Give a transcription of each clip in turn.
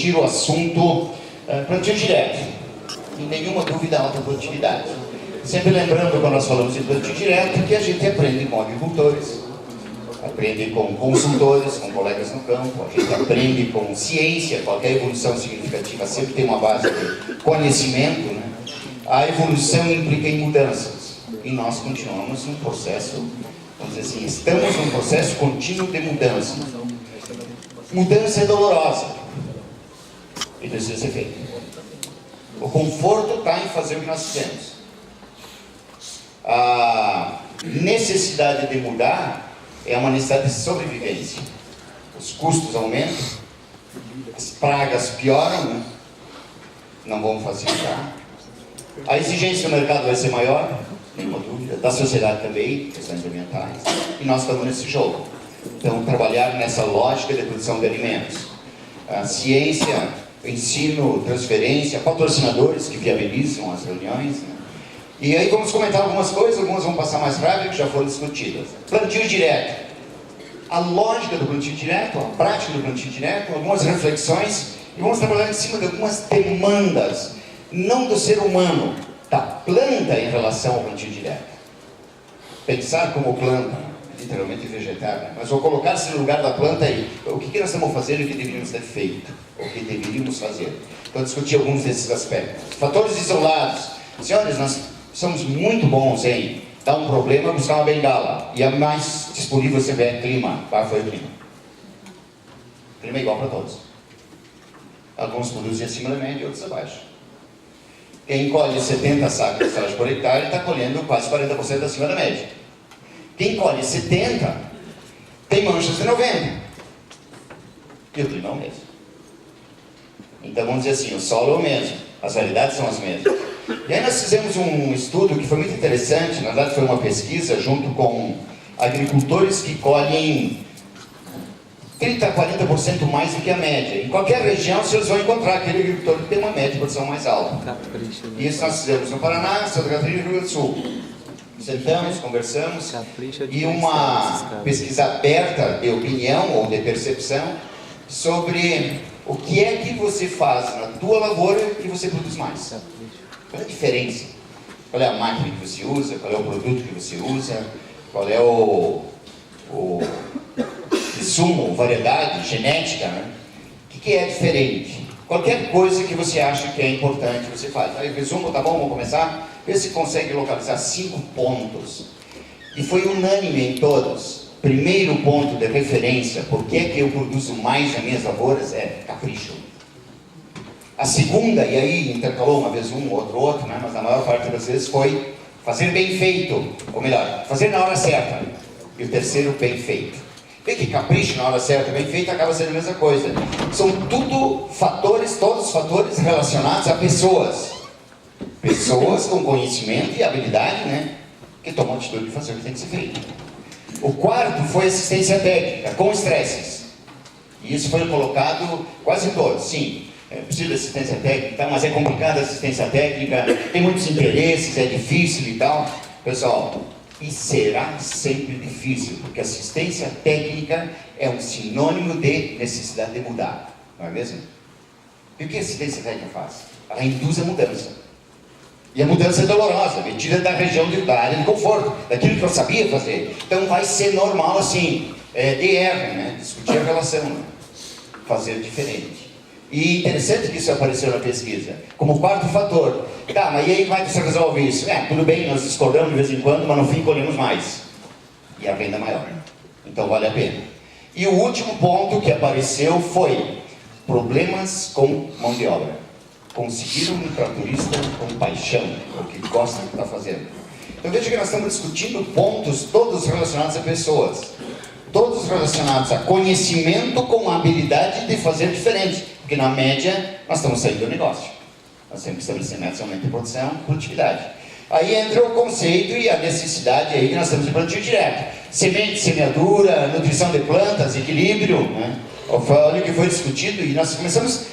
discutir o assunto plantio direto. E nenhuma dúvida, alta produtividade. Sempre lembrando, quando nós falamos de plantio direto, que a gente aprende com agricultores, aprende com consultores, com colegas no campo, a gente aprende com ciência. Qualquer evolução significativa sempre tem uma base de conhecimento, né? A evolução implica em mudanças, e nós continuamos num processo, vamos dizer assim, estamos num processo contínuo de mudança. Mudança é dolorosa e precisa ser feita. O conforto está em fazer o que nós fizemos. A necessidade de mudar é uma necessidade de sobrevivência. Os custos aumentam, as pragas pioram, né? Não vão facilitar. A exigência do mercado vai ser maior, nenhuma dúvida, da sociedade também, questões ambientais, e nós estamos nesse jogo. Então, trabalhar nessa lógica de produção de alimentos. A ciência, ensino, transferência, patrocinadores que viabilizam as reuniões, né? E aí vamos comentar algumas coisas, algumas vão passar mais rápido, que já foram discutidas. Plantio direto. A lógica do plantio direto, a prática do plantio direto, algumas reflexões, e vamos trabalhar em cima de algumas demandas, não do ser humano, da planta em relação ao plantio direto. Pensar como planta, literalmente vegetal, né? Mas vou colocar-se no lugar da planta aí. O que nós estamos fazendo e o que deveríamos ter feito? O que deveríamos fazer? Então, discutir alguns desses aspectos. Fatores isolados. Senhores, nós somos muito bons em dar um problema, buscar uma bengala. E a mais disponível sempre é clima. Qual foi o clima? O clima é igual para todos. Alguns produzem acima da média e outros abaixo. Quem colhe 70 sacos de soja por hectare está colhendo quase 40% acima da média. Quem colhe 70 tem manchas de 90. E o clima é o mesmo. Então vamos dizer assim, o solo é o mesmo, as realidades são as mesmas. E aí nós fizemos um estudo que foi muito interessante, na verdade foi uma pesquisa junto com agricultores que colhem 30% a 40% mais do que a média. Em qualquer região, vocês vão encontrar aquele agricultor que tem uma média de produção mais alta. E isso nós fizemos no Paraná, Santa Catarina e Rio Grande do Sul. Sentamos, conversamos, e uma pesquisa aberta de opinião ou de percepção sobre o que é que você faz na tua lavoura que você produz mais. Qual é a diferença? Qual é a máquina que você usa? Qual é o produto que você usa? Qual é o insumo, variedade, genética, né? O que é diferente? Qualquer coisa que você acha que é importante, você faz. Aí, resumo, tá bom? Vamos começar? Vê se consegue localizar 5 pontos. E foi unânime em todos. Primeiro ponto de referência, por que é que eu produzo mais nas minhas lavouras, é capricho. A segunda, e aí intercalou uma vez um, outro, né? Mas a maior parte das vezes foi fazer bem feito, ou melhor, fazer na hora certa. E o terceiro, bem feito. Vê que capricho na hora certa, bem feito, acaba sendo a mesma coisa. São tudo fatores, todos fatores relacionados a pessoas. Pessoas com conhecimento e habilidade, né? Que tomam a atitude de fazer o que tem que ser feito. O quarto foi assistência técnica, com estresses. E isso foi colocado quase todos, sim. Precisa de assistência técnica, mas é complicada a assistência técnica, tem muitos interesses, é difícil e tal. Pessoal, e será sempre difícil, porque assistência técnica é um sinônimo de necessidade de mudar, não é mesmo? E o que a assistência técnica faz? Ela induz a mudança. E a mudança é dolorosa, metida da região da área de conforto, daquilo que eu sabia fazer. Então vai ser normal assim, DR, né? Discutir a relação, né? Fazer diferente. E interessante que isso apareceu na pesquisa, como quarto fator. Tá, mas e aí como é que você resolve isso? Tudo bem, nós discordamos de vez em quando, mas no fim colhemos mais. E a renda é maior. Então vale a pena. E o último ponto que apareceu foi problemas com mão de obra. Conseguir um tratorista com paixão, o que gosta do que está fazendo. Então veja que nós estamos discutindo pontos todos relacionados a pessoas. Todos relacionados a conhecimento com a habilidade de fazer diferente. Porque na média, nós estamos saindo do negócio. Nós temos que estabelecer metas de aumento de produção e produtividade. Aí entra o conceito e a necessidade aí que nós temos de plantio direto. Semente, semeadura, nutrição de plantas, equilíbrio, né? Olha o que foi discutido e nós começamos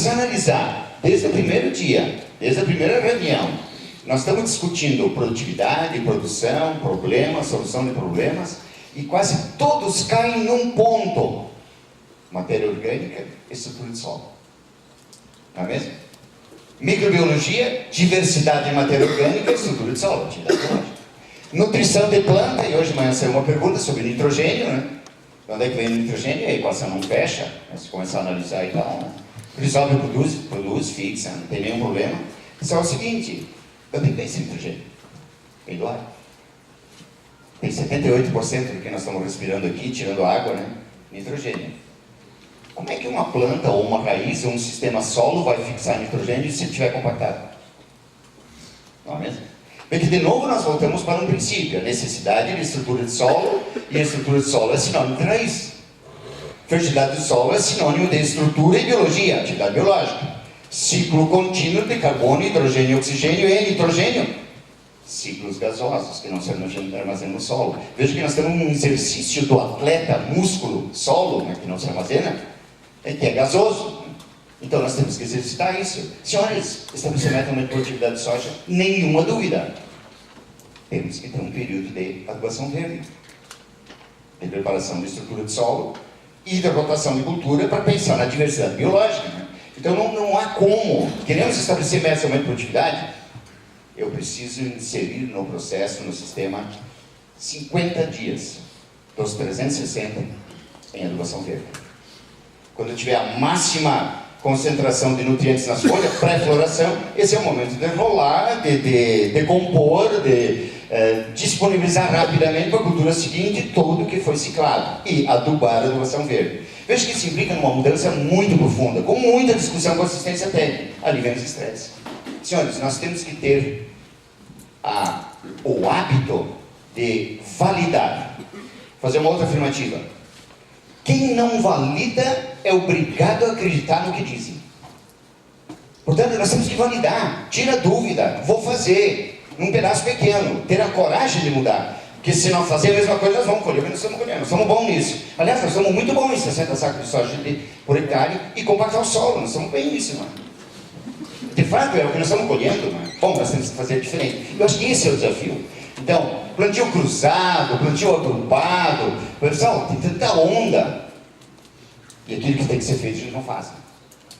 a analisar desde o primeiro dia, desde a primeira reunião. Nós estamos discutindo produtividade, produção, problemas, solução de problemas, e quase todos caem num ponto: matéria orgânica e estrutura de solo. não é mesmo? Microbiologia, diversidade de matéria orgânica e estrutura de solo, atividade biológica. Nutrição de planta, e hoje de manhã saiu uma pergunta sobre nitrogênio, né? Onde é que vem o nitrogênio? A equação não fecha, né? Se começar a analisar e tal, né? Dissolve, produz, fixa, não tem nenhum problema. Só o seguinte, onde é que vem esse nitrogênio? Vem do ar. Tem 78% do que nós estamos respirando aqui, tirando água, né? Nitrogênio. Como é que uma planta, ou uma raiz, ou um sistema solo vai fixar nitrogênio se estiver compactado? Não é mesmo? Porque de novo nós voltamos para um princípio, a necessidade de estrutura de solo, e a estrutura de solo é sinônimo de raiz. Fertilidade do solo é sinônimo de estrutura e biologia, atividade biológica. Ciclo contínuo de carbono, hidrogênio e oxigênio e nitrogênio. Ciclos gasosos que não se armazenam no solo. Veja que nós temos um exercício do atleta, músculo, solo, né, que não se armazena, que é gasoso. Então nós temos que exercitar isso. Senhores, estabelecimento de produtividade de soja, nenhuma dúvida. Temos que ter um período de adubação verde, de preparação de estrutura de solo e de rotação de cultura para pensar na diversidade biológica. Né? Então não há como. Queremos estabelecer metas de produtividade? Eu preciso inserir no processo, no sistema, 50 dias dos 360 em adubação verde. Quando eu tiver a máxima concentração de nutrientes nas folhas, pré-floração, esse é o momento de enrolar, de decompor, de disponibilizar rapidamente para a cultura seguinte todo o que foi ciclado e adubar a adubação verde. Veja que isso implica numa mudança muito profunda, com muita discussão com assistência técnica. Ali vem os estresses. Senhores, nós temos que ter o hábito de validar. Fazer uma outra afirmativa. Quem não valida é obrigado a acreditar no que dizem. Portanto, nós temos que validar. Tira dúvida. Vou fazer num pedaço pequeno. Ter a coragem de mudar. Porque se não fazer a mesma coisa, nós vamos colher. Mas nós estamos colhendo. Nós somos bons nisso. Aliás, nós somos muito bons em 60 sacos de soja por hectare e compactar o solo. Nós somos bem nisso, mano. De fato, é o que nós estamos colhendo, mano. Bom, nós temos que fazer diferente. Eu acho que esse é o desafio. Então, plantio cruzado, plantio agrupado, pessoal, tem tanta onda. E aquilo que tem que ser feito, a gente não faz. Né?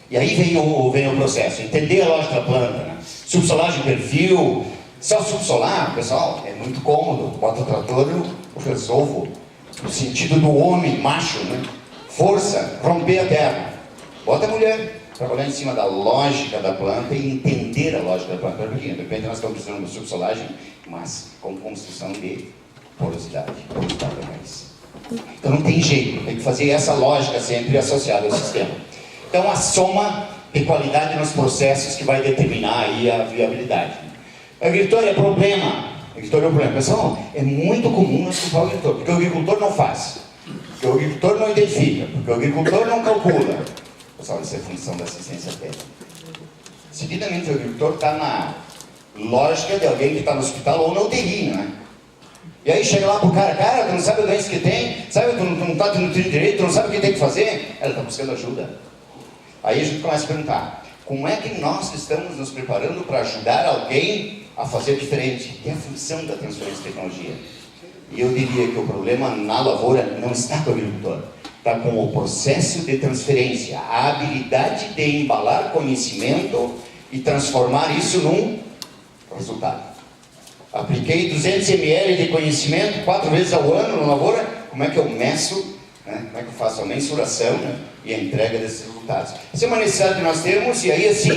E aí vem o processo, entender a lógica da planta, né? Subsolagem de perfil, só subsolar, pessoal, é muito cômodo. Bota o trator, eu resolvo. No sentido do homem, macho, né? Força, romper a terra. Bota a mulher, trabalhar em cima da lógica da planta e entender a lógica da planta. De repente nós estamos precisando de subsolagem, mas com construção de porosidade da raiz. Então não tem jeito, tem que fazer essa lógica sempre associada ao sistema. Então a soma de qualidade nos processos que vai determinar aí a viabilidade. O agricultor é problema. O agricultor é um problema. Pessoal, é muito comum nós culpar o agricultor, porque o agricultor não faz, porque o agricultor não identifica, porque o agricultor não calcula. Pessoal, isso é função da assistência técnica. Seguidamente, o agricultor está na lógica de alguém que está no hospital ou na UTI, não é? E aí chega lá pro cara, tu não sabe a doença que tem, sabe, tu não está te nutrindo direito, tu não sabe o que tem que fazer, ela está buscando ajuda. Aí a gente começa a perguntar, como é que nós estamos nos preparando para ajudar alguém a fazer diferente? É a função da transferência de tecnologia. E eu diria que o problema na lavoura não está com o agricultor, está com o processo de transferência, a habilidade de embalar conhecimento e transformar isso num resultado. Apliquei 200 ml de conhecimento 4 vezes ao ano na lavoura, como é que eu meço, né? Como é que eu faço a mensuração, né? E a entrega desses resultados? Essa é uma necessidade que nós temos, e aí assim,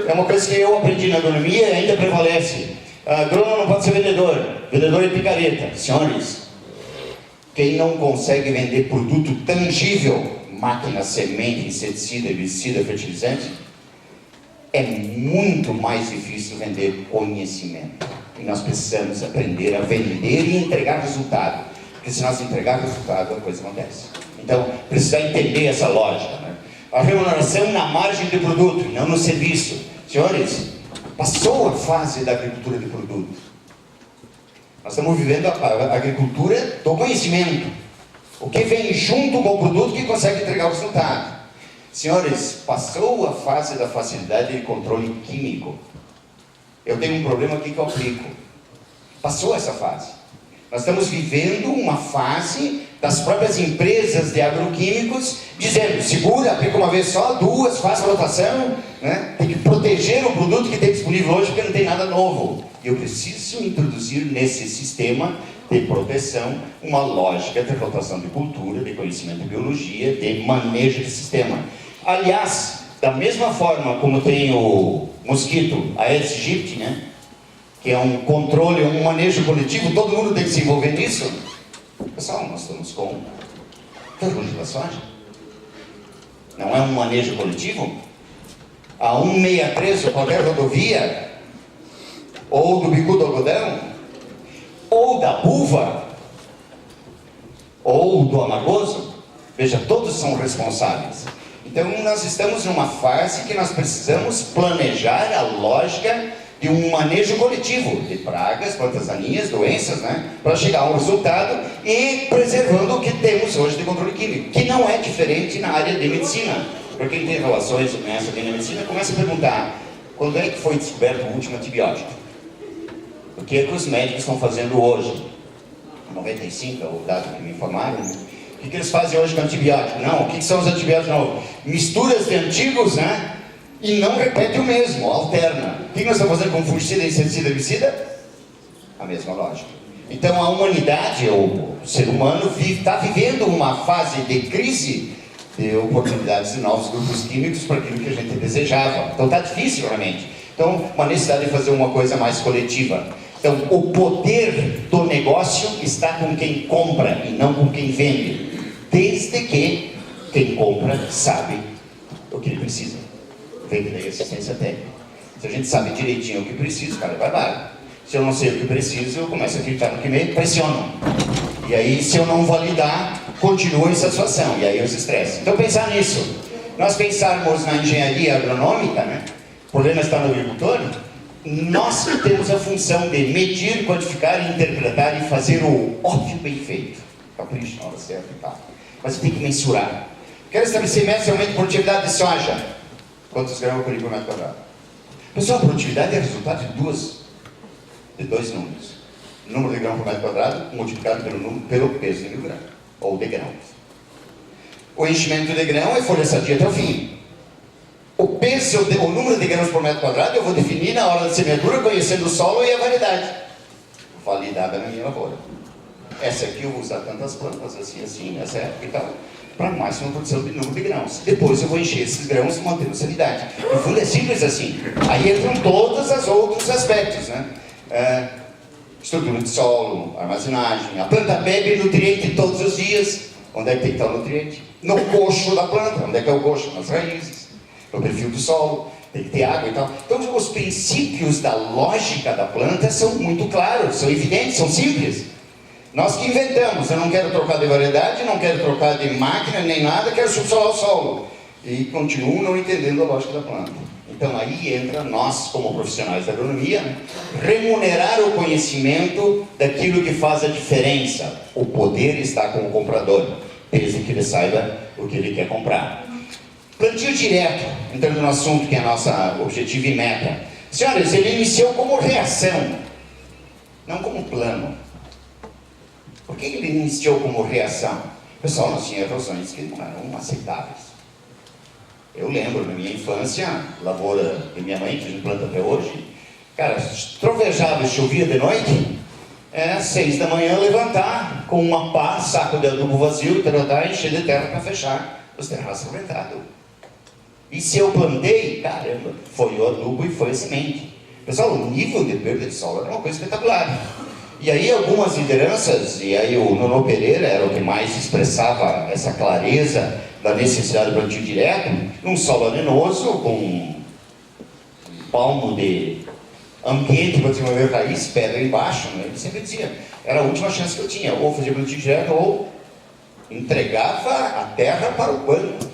é uma coisa que eu aprendi na agronomia e ainda prevalece. Agrônomo não pode ser vendedor, vendedor é picareta. Senhores, quem não consegue vender produto tangível, máquina, semente, inseticida, herbicida, fertilizante, é muito mais difícil vender conhecimento. E nós precisamos aprender a vender e entregar resultado. Porque se nós entregar resultado, a coisa acontece. Então, precisa entender essa lógica. Né? A remuneração na margem de produto, e não no serviço. Senhores, passou a fase da agricultura de produto. Nós estamos vivendo a agricultura do conhecimento. O que vem junto com o produto que consegue entregar o resultado. Senhores, passou a fase da facilidade de controle químico. Eu tenho um problema aqui que eu aplico. Passou essa fase. Nós estamos vivendo uma fase das próprias empresas de agroquímicos, dizendo, segura, aplica uma vez só, duas, faça a rotação, né? Tem que proteger o produto que tem disponível hoje, porque não tem nada novo. E eu preciso introduzir nesse sistema de proteção uma lógica de rotação de cultura, de conhecimento de biologia, de manejo de sistema. Aliás, da mesma forma como tem o mosquito Aedes aegypti, né? Que é um controle, um manejo coletivo, todo mundo tem que se envolver nisso. Pessoal, nós estamos com ferrugem da soja. Não é um manejo coletivo? A 163 de qualquer rodovia, ou do bico do algodão, ou da uva, ou do amargoso, veja, todos são responsáveis. Então nós estamos numa fase que nós precisamos planejar a lógica de um manejo coletivo de pragas, plantas daninhas, doenças, né? Para chegar a um resultado e preservando o que temos hoje de controle químico, que não é diferente na área de medicina. Para quem tem relações com essa na medicina, começa a perguntar, quando é que foi descoberto o último antibiótico? O que é que os médicos estão fazendo hoje? 95 é o dado que me informaram, né? O que eles fazem hoje com antibiótico? Não, o que são os antibióticos? Não, misturas de antigos, né? E não repete o mesmo, alterna. O que nós estamos fazendo com fungicida, inseticida, herbicida? A mesma lógica. Então a humanidade, o ser humano, está vivendo uma fase de crise de oportunidades de novos grupos químicos para aquilo que a gente desejava. Então está difícil realmente. Então uma necessidade de fazer uma coisa mais coletiva. Então o poder do negócio está com quem compra e não com quem vende. Desde que quem compra sabe o que ele precisa. Vem daí assistência técnica. Se a gente sabe direitinho o que precisa, cara, vai lá. Se eu não sei o que preciso, eu começo a acreditar no que me pressiona. E aí, se eu não validar, continua a insatisfação. E aí os estresses. Então, pensar nisso. Nós pensarmos na engenharia agronômica, né? O problema está no agricultor. Nós que temos a função de medir, quantificar, interpretar e fazer o óbvio bem feito. Capricho na hora certa e tal. Mas você tem que mensurar. Quero estabelecer metas de aumento de produtividade de soja. Quantos gramas por metro quadrado? Pessoal, a produtividade é resultado de dois números. O número de gramas por metro quadrado multiplicado pelo peso de 1000 gramas, ou de grãos. O enchimento de grão é folha sadia até o fim. O número de gramas por metro quadrado eu vou definir na hora da semeadura, conhecendo o solo e a variedade. Validada na minha lavoura. Essa aqui eu vou usar tantas plantas, assim, nessa época e tal, para máxima produção de número de grãos. Depois eu vou encher esses grãos mantendo sanidade. No fundo é simples assim. Aí entram todos os outros aspectos, né? Estrutura de solo, armazenagem. A planta bebe nutriente todos os dias. Onde é que tem que estar o nutriente? No coxo da planta. Onde é que é o coxo? Nas raízes. No perfil do solo. Tem que ter água e tal. Então os princípios da lógica da planta são muito claros, são evidentes, são simples. Nós que inventamos, eu não quero trocar de variedade, não quero trocar de máquina nem nada, quero subsolar o solo. E continuo não entendendo a lógica da planta. Então aí entra nós, como profissionais da agronomia, remunerar o conhecimento daquilo que faz a diferença. O poder está com o comprador, desde que ele saiba o que ele quer comprar. Plantio direto, entrando no assunto que é nosso objetivo e meta. Senhores, ele iniciou como reação, não como plano. Por que ele iniciou como reação? Pessoal, nós tínhamos erosões que não eram aceitáveis. Eu lembro, na minha infância, lavoura de minha mãe, que a gente planta até hoje, cara, trovejava e chovia de noite, 6 da manhã levantar com uma pá, saco de adubo vazio, encher de terra para fechar os terraços aumentados. E se eu plantei, caramba, foi o adubo e foi a semente. Pessoal, o nível de perda de solo era uma coisa espetacular. E aí algumas lideranças, e aí o Nono Pereira era o que mais expressava essa clareza da necessidade do plantio direto, num solo arenoso, com um palmo de ambiente para desenvolver raiz, pedra embaixo, né? Ele sempre dizia, era a última chance que eu tinha, ou fazia plantio direto, ou entregava a terra para o banco,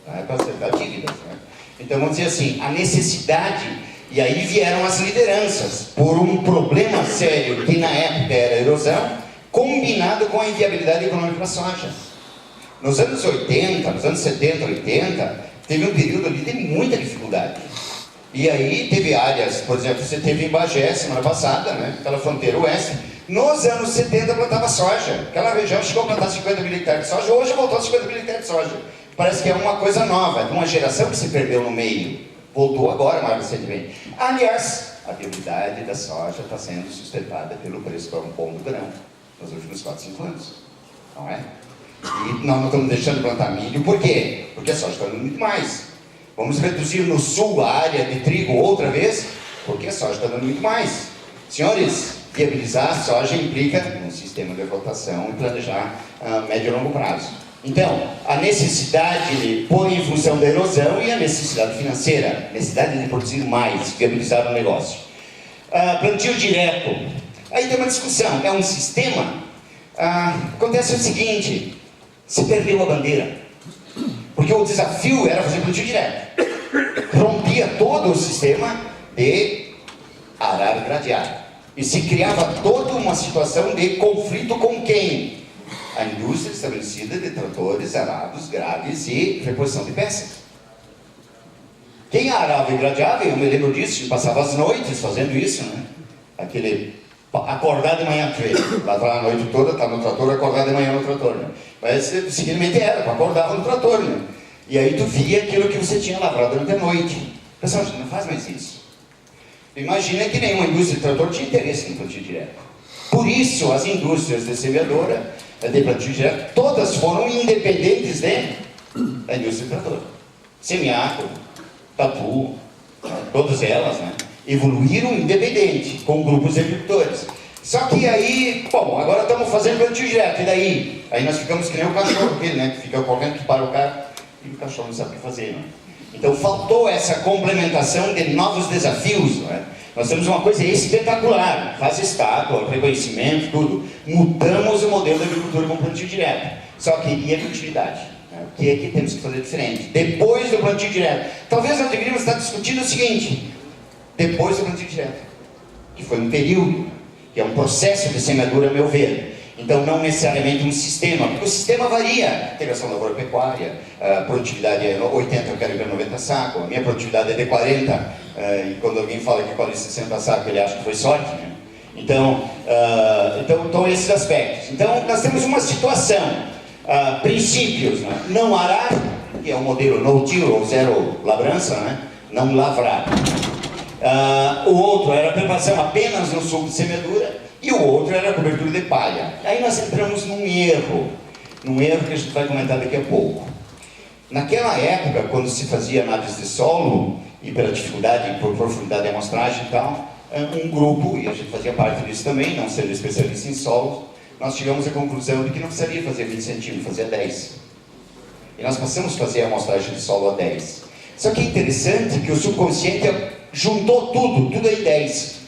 né? Para acertar dívidas, né? Então vamos dizer assim, a necessidade. E aí vieram as lideranças, por um problema sério, que na época era a erosão, combinado com a inviabilidade econômica da soja. Nos anos 80, nos anos 70, 80, teve um período ali de muita dificuldade. E aí teve áreas, por exemplo, você teve em Bagé semana passada, né, aquela fronteira oeste, nos anos 70 plantava soja. Aquela região chegou a plantar 50 mil hectares de soja, hoje voltou a 50 mil hectares de soja. Parece que é uma coisa nova, de uma geração que se perdeu no meio. Voltou agora, mais recentemente. Aliás, a viabilidade da soja está sendo sustentada pelo preço bom do grão nos últimos 4, 5 anos. Não é? E nós não estamos deixando de plantar milho. Por quê? Porque a soja está dando muito mais. Vamos reduzir no sul a área de trigo outra vez, porque a soja está dando muito mais. Senhores, viabilizar a soja implica um sistema de rotação e planejar a médio e longo prazo. Então, a necessidade põe em função da erosão e a necessidade financeira, necessidade de produzir mais, viabilizar o negócio. Plantio direto. Aí tem uma discussão, é um sistema? Acontece o seguinte, se perdeu a bandeira. Porque o desafio era fazer plantio direto. Rompia todo o sistema de arar e gradear. E se criava toda uma situação de conflito com quem? A indústria estabelecida de tratores, arados, grades e reposição de peças. Quem arava e gradeava, eu me lembro disso, passava as noites fazendo isso, né? Aquele acordar de manhã, lavrar a noite toda, estar no trator, acordar de manhã no trator, né? Mas seguidamente era, acordava no trator, né? E aí tu via aquilo que você tinha lavrado durante a noite. Pessoal, não faz mais isso. Imagina que nenhuma indústria de trator tinha interesse em plantio direto. Por isso, as indústrias de semeadora, de plantio direto, todas foram independentes da indústria de trator. Semiaco, Tatu, todas elas, né? Evoluíram independente, com grupos de agricultores. Só que aí, bom, agora estamos fazendo plantio direto, e daí? Aí nós ficamos que nem o cachorro, aquele, né? Que fica correndo, que para o carro, e o cachorro não sabe o que fazer, né? Então faltou essa complementação de novos desafios, né? Nós temos uma coisa espetacular, faz estátua, reconhecimento, tudo. Mudamos o modelo da agricultura com plantio direto. Só que e a produtividade? O que é que temos que fazer diferente? Depois do plantio direto. Talvez nós deveríamos estar discutindo o seguinte, depois do plantio direto, que foi um período, que é um processo de semeadura, a meu ver. Então, não necessariamente um sistema, porque o sistema varia. Integração lavoura-pecuária, produtividade é 80, eu quero ir para 90 sacos, a minha produtividade é de 40, e quando alguém fala que colhe 60 sacos, ele acha que foi sorte, né? Então, esses aspectos. Então, nós temos uma situação, princípios, né? Não arar, que é o modelo no-till, ou zero labrança, né? Não lavrar. O outro era a preparação apenas no sul de semeadura, e o outro era a cobertura de palha. Aí nós entramos num erro que a gente vai comentar daqui a pouco. Naquela época, quando se fazia análise de solo, e pela dificuldade, por profundidade de amostragem e tal, um grupo, e a gente fazia parte disso também, não sendo especialista em solos, nós chegamos à conclusão de que não precisaria fazer 20 centímetros, fazia 10. E nós passamos a fazer a amostragem de solo a 10. Só que é interessante que o subconsciente juntou tudo aí 10.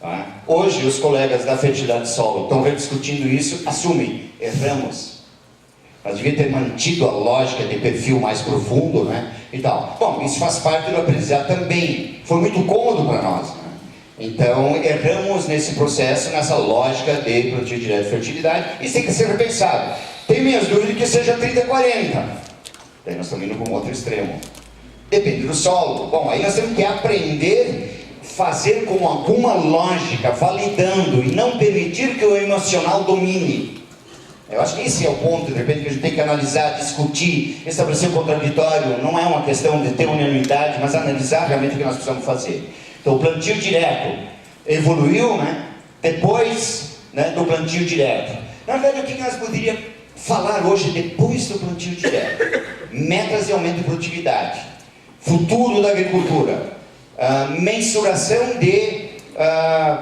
Tá? Hoje, os colegas da fertilidade de solo estão rediscutindo isso, assumem, erramos. Nós devíamos ter mantido a lógica de perfil mais profundo, né? E tal. Bom, isso faz parte do aprendizado também. Foi muito cômodo para nós, né? Então, erramos nesse processo, nessa lógica de plantio direto de fertilidade. Isso tem que ser repensado. Tenho minhas dúvidas que seja 30-40. Daí nós estamos indo para um outro extremo. Depende do solo. Bom, aí nós temos que aprender fazer com alguma lógica, validando e não permitir que o emocional domine. Eu acho que esse é o ponto, de repente, que a gente tem que analisar, discutir, estabelecer um contraditório. Não é uma questão de ter unanimidade, mas analisar realmente o que nós precisamos fazer. Então, o plantio direto evoluiu, né? Depois, né, do plantio direto. Na verdade, o que nós poderíamos falar hoje depois do plantio direto? Metas de aumento de produtividade, futuro da agricultura, mensuração de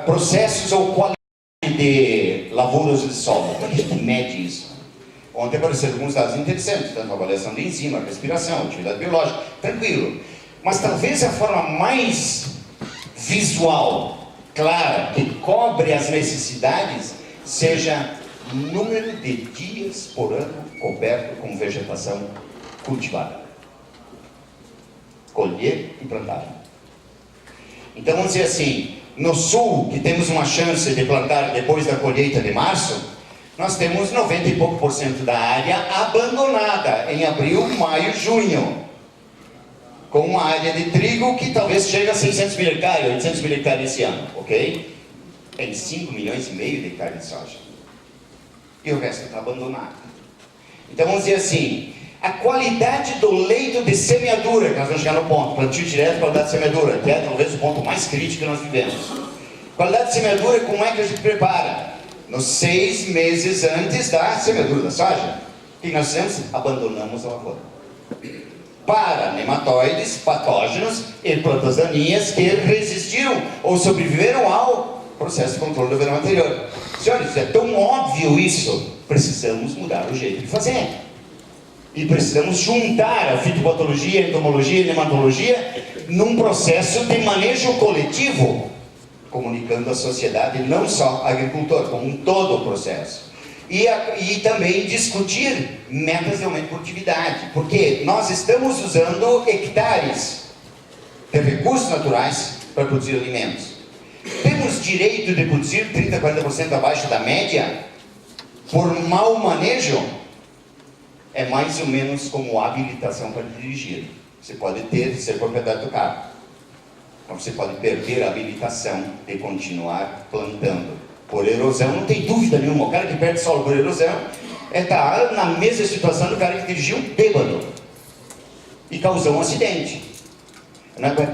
processos ou qualidade de lavouras de solo. Como é que a gente mede isso? Ontem apareceram alguns dados interessantes, tanto a avaliação de enzima, respiração, atividade biológica, tranquilo. Mas talvez a forma mais visual, clara, que cobre as necessidades, seja número de dias por ano coberto com vegetação cultivada. Colher e plantar. Então vamos dizer assim, no sul, que temos uma chance de plantar depois da colheita de março, nós temos 90 e pouco % da área abandonada em abril, maio, junho. com uma área de trigo que talvez chegue a 600 mil hectares, 800 mil hectares esse ano, ok? Tem 5 milhões e meio de hectares de soja. E o resto está abandonado. Então vamos dizer assim, a qualidade do leito de semeadura, que nós vamos chegar no ponto, plantio direto, qualidade de semeadura, que é talvez o ponto mais crítico que nós vivemos. Qualidade de semeadura, como é que a gente prepara? Nos 6 meses antes da semeadura da soja, o que nós fizemos? Abandonamos a lavoura. Para nematóides, patógenos e plantas daninhas que resistiram ou sobreviveram ao processo de controle do verão anterior. Senhores, é tão óbvio isso, precisamos mudar o jeito de fazer. E precisamos juntar a fitopatologia, a entomologia e a nematologia num processo de manejo coletivo, comunicando à sociedade, não só ao agricultor, como um todo o processo. E também discutir metas de aumento de produtividade, porque nós estamos usando hectares de recursos naturais para produzir alimentos. Temos direito de produzir 30%, 40% abaixo da média por mau manejo? É mais ou menos como habilitação para dirigir. Você pode ser proprietário do carro, mas você pode perder a habilitação de continuar plantando. Por erosão, não tem dúvida nenhuma. O cara que perde solo por erosão está na mesma situação do cara que dirigiu bêbado e causou um acidente.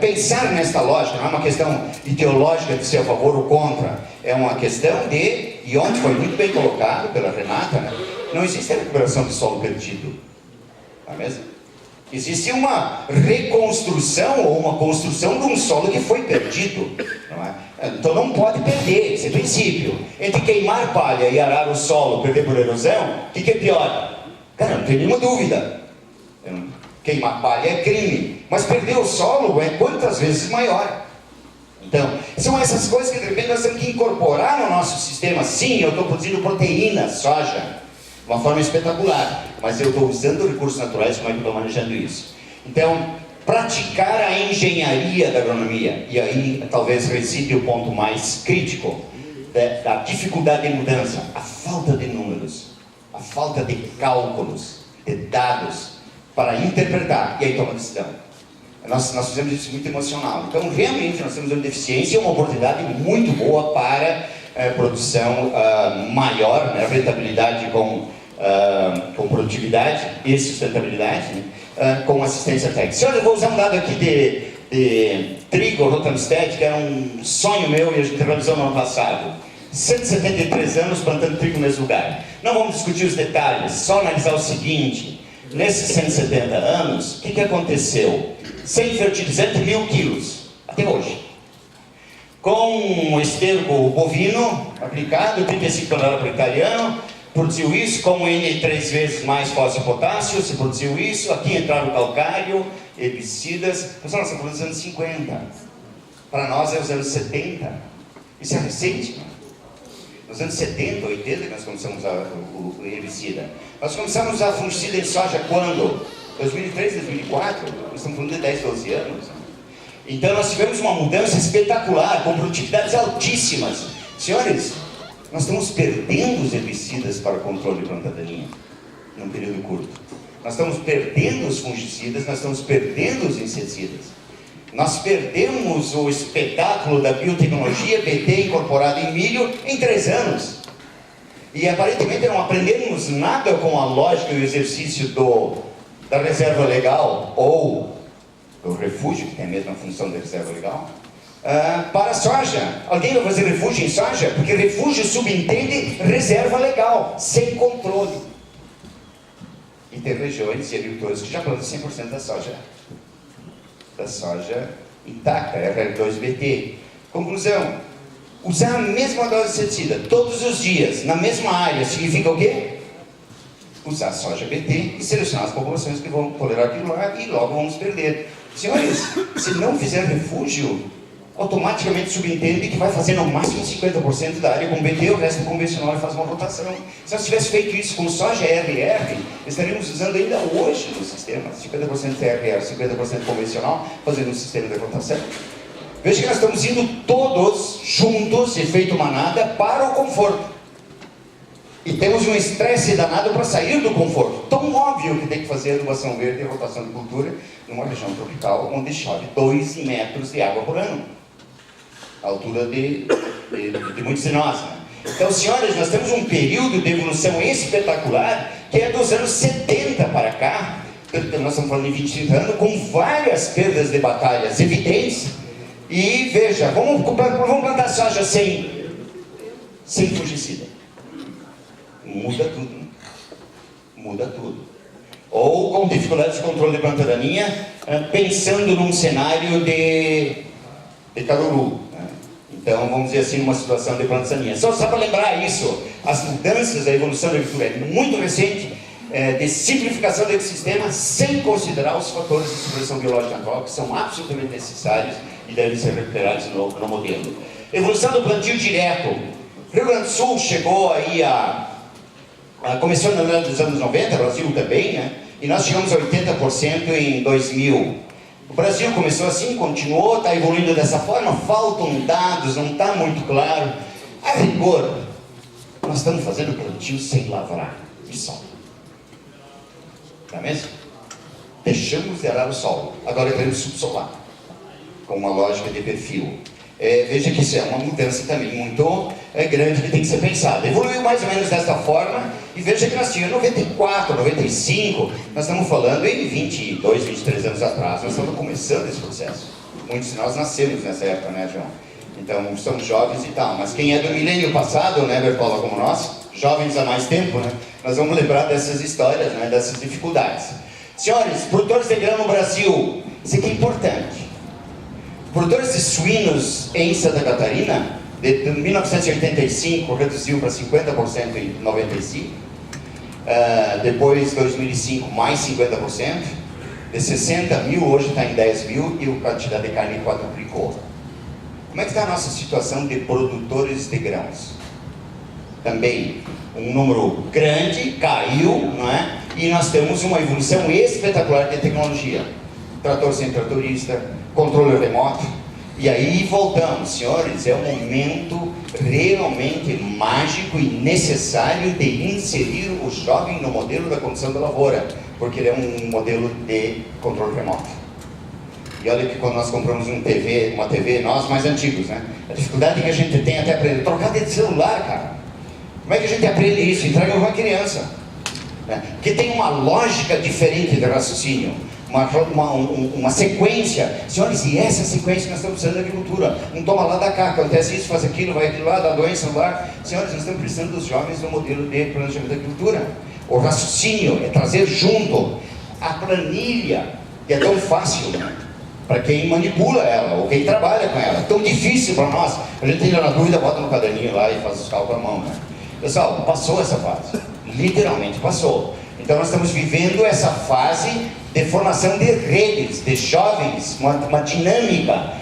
Pensar nesta lógica não é uma questão ideológica de ser a favor ou contra, é uma questão de, e ontem foi muito bem colocado pela Renata, né? Não existe a recuperação de solo perdido, não é mesmo? Existe uma reconstrução ou uma construção de um solo que foi perdido, não é? Então não pode perder esse princípio. Entre queimar palha e arar o solo, perder por erosão, o que é pior? Cara, não tem nenhuma dúvida. Queimar palha é crime, mas perder o solo é quantas vezes maior. Então, são essas coisas que de repente nós temos que incorporar no nosso sistema. Sim, eu estou produzindo proteína, soja, de uma forma espetacular, mas eu estou usando recursos naturais, como é que eu estou manejando isso? Então, praticar a engenharia da agronomia, e aí talvez reside o ponto mais crítico da dificuldade de mudança, a falta de números, a falta de cálculos, de dados, para interpretar, e aí toma decisão. Nós fizemos isso muito emocional. Então, realmente, nós temos uma deficiência e uma oportunidade muito boa para produção maior, né? Rentabilidade com produtividade e sustentabilidade, né? Com assistência técnica. Senhora, eu vou usar um dado aqui de trigo, Rotamsted, que era um sonho meu e a gente realizou no ano passado. 173 anos plantando trigo no mesmo lugar. Não vamos discutir os detalhes, só analisar o seguinte. Nesses 170 anos, o que aconteceu? Sem fertilizante, 1000 quilos, até hoje. Com esterco bovino aplicado, 35 toneladas por hectare, produziu isso, como N 3 vezes mais fósforo e potássio, se produziu isso, aqui entraram o calcário, herbicidas, mas nós estamos falando dos anos 50. Para nós é os anos 70. Isso é recente, né? Nos anos 70, 80 que nós começamos a usar o herbicida. Nós começamos a usar fungicida em soja quando? 2003, 2004, nós estamos falando de 10, 12 anos. Então nós tivemos uma mudança espetacular, com produtividades altíssimas. Senhores, nós estamos perdendo os herbicidas para o controle de planta daninha, num período curto. Nós estamos perdendo os fungicidas, nós estamos perdendo os inseticidas. Nós perdemos o espetáculo da biotecnologia BT incorporado em milho em 3 anos. E aparentemente não aprendemos nada com a lógica e o exercício da reserva legal ou do refúgio, que tem a mesma função da reserva legal, para a soja. Alguém vai fazer refúgio em soja? Porque refúgio subentende reserva legal, sem controle. E tem regiões e agricultores que já plantam 100% da soja intacta, RR2BT. Conclusão, usar a mesma dose de inseticida todos os dias, na mesma área, significa o quê? Usar soja BT e selecionar as populações que vão tolerar aquilo lá e logo vamos perder. Senhores, se não fizer refúgio, automaticamente subentende que vai fazer no máximo 50% da área com BT, o resto convencional e faz uma rotação. Se nós tivéssemos feito isso com soja RR, estaríamos usando ainda hoje no sistema, 50% RR, 50% convencional, fazendo um sistema de rotação. Veja que nós estamos indo todos juntos, efeito manada, para o conforto. E temos um estresse danado para sair do conforto. Tão óbvio que tem que fazer adubação verde e rotação de cultura numa região tropical onde chove 2 metros de água por ano. A altura de muitos de nós, né? Então, senhores, nós temos um período de evolução espetacular que é dos anos 70 para cá. Nós estamos falando em 20, 30 anos, com várias perdas de batalhas evidentes. E veja, vamos plantar soja sem fungicida. Muda tudo, né? Muda tudo. Ou com dificuldades de controle de planta daninha, pensando num cenário de caruru, né? Então, vamos dizer assim, numa situação de planta daninha. Só para lembrar isso, as mudanças, a evolução da agricultura é muito recente, de simplificação do ecossistema, sem considerar os fatores de supressão biológica atual, que são absolutamente necessários e devem ser recuperados no modelo. Evolução do plantio direto. Rio Grande do Sul chegou aí começou nos anos 90, o Brasil também, né? E nós chegamos a 80% em 2000. O Brasil começou assim, continuou, está evoluindo dessa forma, faltam dados, não está muito claro. A rigor, nós estamos fazendo plantio sem lavrar de sol. Não é mesmo? Deixamos de arar o solo, agora queremos subsolar, com uma lógica de perfil. Veja que isso é uma mudança também muito grande que tem que ser pensada. Evoluiu mais ou menos dessa forma, e veja que nós tínhamos 94, 95, nós estamos falando em 22, 23 anos atrás, nós estamos começando esse processo. Muitos de nós nascemos nessa época, né, João? Então, somos jovens e tal, mas quem é do milênio passado, né, Bertola, como nós, jovens há mais tempo, né, nós vamos lembrar dessas histórias, né, dessas dificuldades. Senhores, produtores de grão no Brasil, isso aqui é importante. Produtores de suínos em Santa Catarina, de 1985 reduziu para 50% em 95, depois 2005 mais 50%, de 60 mil hoje está em 10 mil e a quantidade de carne quadruplicou. Como é que está a nossa situação de produtores de grãos? Também um número grande, caiu, não é? E nós temos uma evolução espetacular de tecnologia. Trator sem tratorista, controle remoto. E aí voltamos, senhores, é um momento realmente mágico e necessário de inserir o jovem no modelo da condição da lavoura, porque ele é um modelo de controle remoto. E olha que quando nós compramos uma TV, nós mais antigos, né? A dificuldade que a gente tem até aprender, trocar de celular, cara. Como é que a gente aprende isso? Entrega para uma criança. Né? Porque tem uma lógica diferente de raciocínio. Uma sequência. Senhores, e essa sequência que nós estamos precisando da agricultura. Um toma lá da cá, acontece isso, faz aquilo, vai aquilo lá, dá doença no lar. Senhores, nós estamos precisando dos jovens no modelo de planejamento da agricultura. O raciocínio é trazer junto a planilha, que é tão fácil, né? Para quem manipula ela, ou quem trabalha com ela. É tão difícil para nós. A gente entra na dúvida, bota no caderninho lá e faz os cálculos à mão, né? Pessoal, passou essa fase. Literalmente passou. Então nós estamos vivendo essa fase de formação de redes, de jovens, uma dinâmica.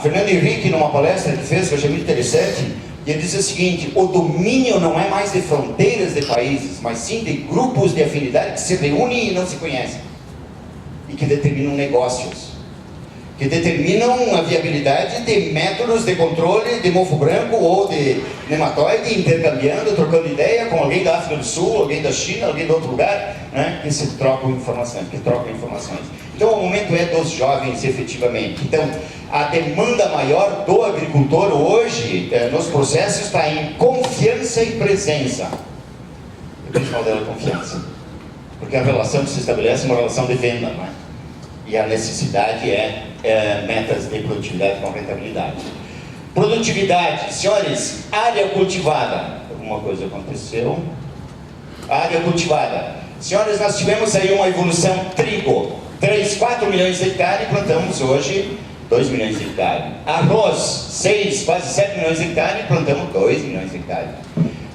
Fernando Henrique, numa palestra que fez, que eu achei muito interessante, ele diz o seguinte: o domínio não é mais de fronteiras de países, mas sim de grupos de afinidade que se reúnem e não se conhecem, e que determinam negócios, que determinam a viabilidade de métodos de controle de mofo branco ou de nematóide, intercambiando, trocando ideia com alguém da África do Sul, alguém da China, alguém de outro lugar, né, que se trocam informações, Então o momento é dos jovens, efetivamente. Então a demanda maior do agricultor hoje, nos processos, está em confiança e presença. O principal dela é confiança, porque a relação que se estabelece é uma relação de venda, não é? E a necessidade é metas de produtividade com rentabilidade. Produtividade, senhores, área cultivada. Alguma coisa aconteceu? Área cultivada. Senhores, nós tivemos aí uma evolução trigo. 3, 4 milhões de hectares, plantamos hoje 2 milhões de hectares. Arroz, 6, quase 7 milhões de hectares, plantamos 2 milhões de hectares.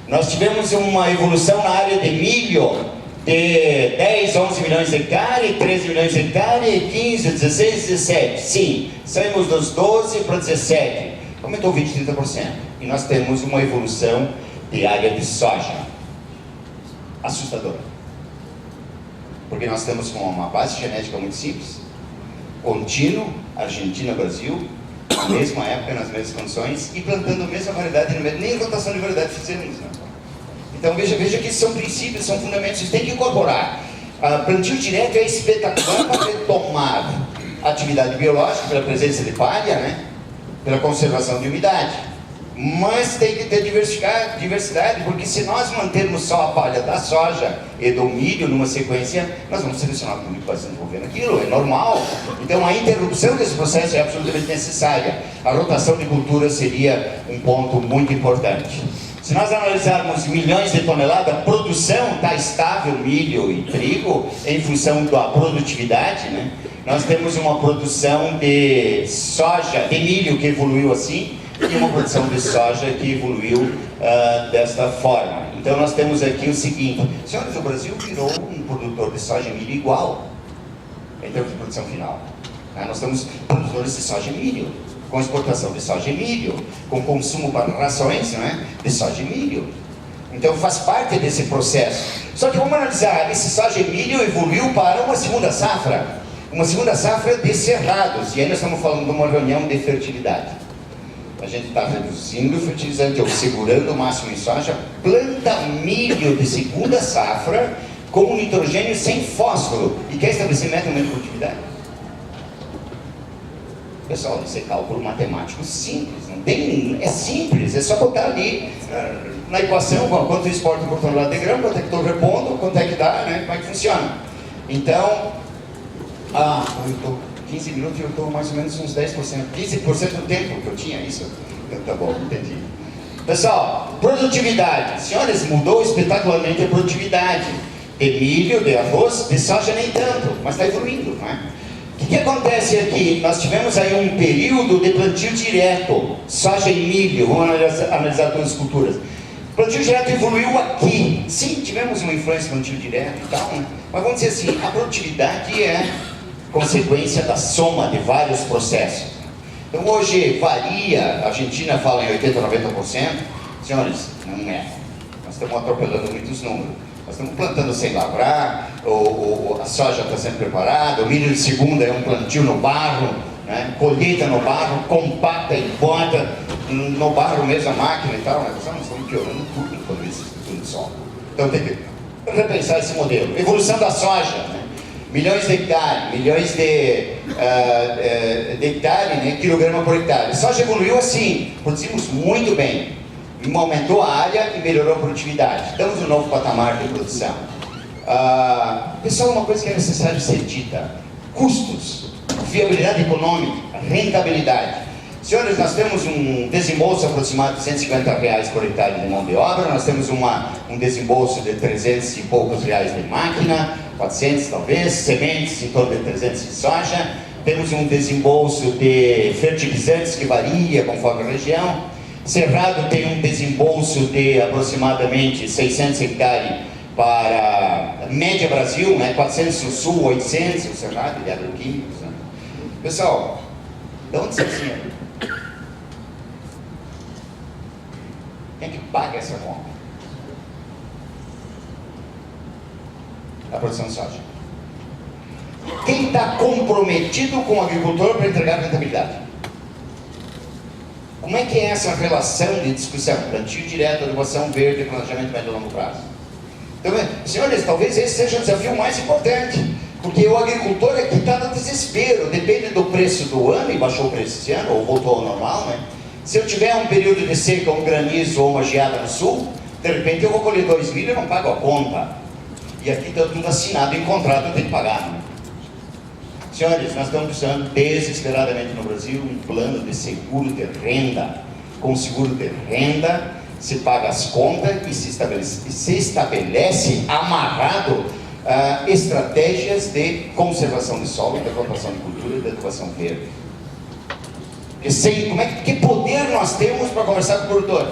Nós tivemos uma evolução na área de milho, de 10, 11 milhões de hectares, 13 milhões de hectares, 15, 16, 17. Sim, saímos dos 12 para 17. Aumentou 20, 30%. E nós temos uma evolução de área de soja assustadora. Porque nós estamos com uma base genética muito simples, contínuo, Argentina, Brasil, na mesma época, nas mesmas condições, e plantando a mesma variedade, nem rotação de variedade fizemos, né? Então veja que são princípios, são fundamentos, vocês têm que incorporar. Plantio direto é espetacular para retomar a atividade biológica pela presença de palha, né? Pela conservação de umidade. Mas tem que ter diversidade, porque se nós mantermos só a palha da soja e do milho numa sequência, nós vamos selecionar tudo que vai se desenvolver naquilo, é normal. Então a interrupção desse processo é absolutamente necessária. A rotação de cultura seria um ponto muito importante. Se nós analisarmos milhões de toneladas, a produção está estável, milho e trigo, em função da produtividade, né? Nós temos uma produção de soja, de milho que evoluiu assim, e uma produção de soja que evoluiu desta forma. Então nós temos aqui o seguinte, senhores, o Brasil virou um produtor de soja e milho igual, em termos de produção final. Nós temos produtores de soja e milho, com exportação de soja e milho, com consumo para rações, né, de soja e milho. Então faz parte desse processo. Só que vamos analisar, esse soja e milho evoluiu para uma segunda safra de cerrados, e aí nós estamos falando de uma reunião de fertilidade. A gente está reduzindo o fertilizante ou segurando o máximo em soja, planta milho de segunda safra com nitrogênio sem fósforo e quer estabelecer meta de produtividade. Pessoal, isso é cálculo matemático simples, não tem, é simples, é só botar ali na equação quanto exporta por tonelada de grão, quanto é que estou repondo, quanto é que dá, né, como é que funciona. Então, eu estou 15 minutos e eu estou mais ou menos uns 10%, 15% do tempo que eu tinha isso. Então, tá bom, entendi. Pessoal, produtividade. Senhores, mudou espetacularmente a produtividade de milho, de arroz, de soja nem tanto, mas está evoluindo, não é? O que acontece aqui? Nós tivemos aí um período de plantio direto, soja e milho, vamos analisar todas as culturas. O plantio direto evoluiu aqui. Sim, tivemos uma influência no plantio direto e tal, mas vamos dizer assim, a produtividade é consequência da soma de vários processos. Então hoje varia, a Argentina fala em 80% a 90%, senhores, não é. Nós estamos atropelando muitos números. Nós estamos plantando sem lavrar, a soja está sendo preparada, o milho de segunda é um plantio no barro, né? Colheita no barro, compacta e bota no barro mesmo a máquina e tal, né? Nós estamos piorando tudo quando isso tudo de sol. Então tem que repensar esse modelo. Evolução da soja, né? Milhões de hectares, milhões de hectare, né? Quilograma por hectare. A soja evoluiu assim, produzimos muito bem. Aumentou a área e melhorou a produtividade. Estamos no novo patamar de produção. Pessoal, uma coisa que é necessário ser dita: custos, viabilidade econômica, rentabilidade. Senhores, nós temos um desembolso aproximado de R$150 por hectare de mão de obra, nós temos um desembolso de 300 e poucos reais de máquina, 400 talvez, sementes em torno de 300 de soja, temos um desembolso de fertilizantes que varia conforme a região. Cerrado tem um desembolso de aproximadamente 600 hectares para a média Brasil, né? 400 no sul, 800 no Cerrado de agroquímicos. Né? Pessoal, de onde sai dinheiro? Quem é que paga essa conta? A produção de soja. Quem está comprometido com o agricultor para entregar rentabilidade? Como é que é essa relação de discussão? Plantio direto, adubação verde, planejamento médio e longo prazo. Então, senhores, talvez esse seja o desafio mais importante, porque o agricultor aqui está no desespero, depende do preço do ano, e baixou o preço esse ano, ou voltou ao normal, né? Se eu tiver um período de seca, um granizo ou uma geada no sul, de repente eu vou colher 2 mil e não pago a conta. E aqui está tudo assinado em contrato, eu tenho que pagar, né? Senhores, nós estamos precisando desesperadamente no Brasil um plano de seguro de renda. Com seguro de renda, se paga as contas e se estabelece amarrado estratégias de conservação de solo, de plantação de cultura e de adubação verde. Porque que poder nós temos para conversar com o produtor?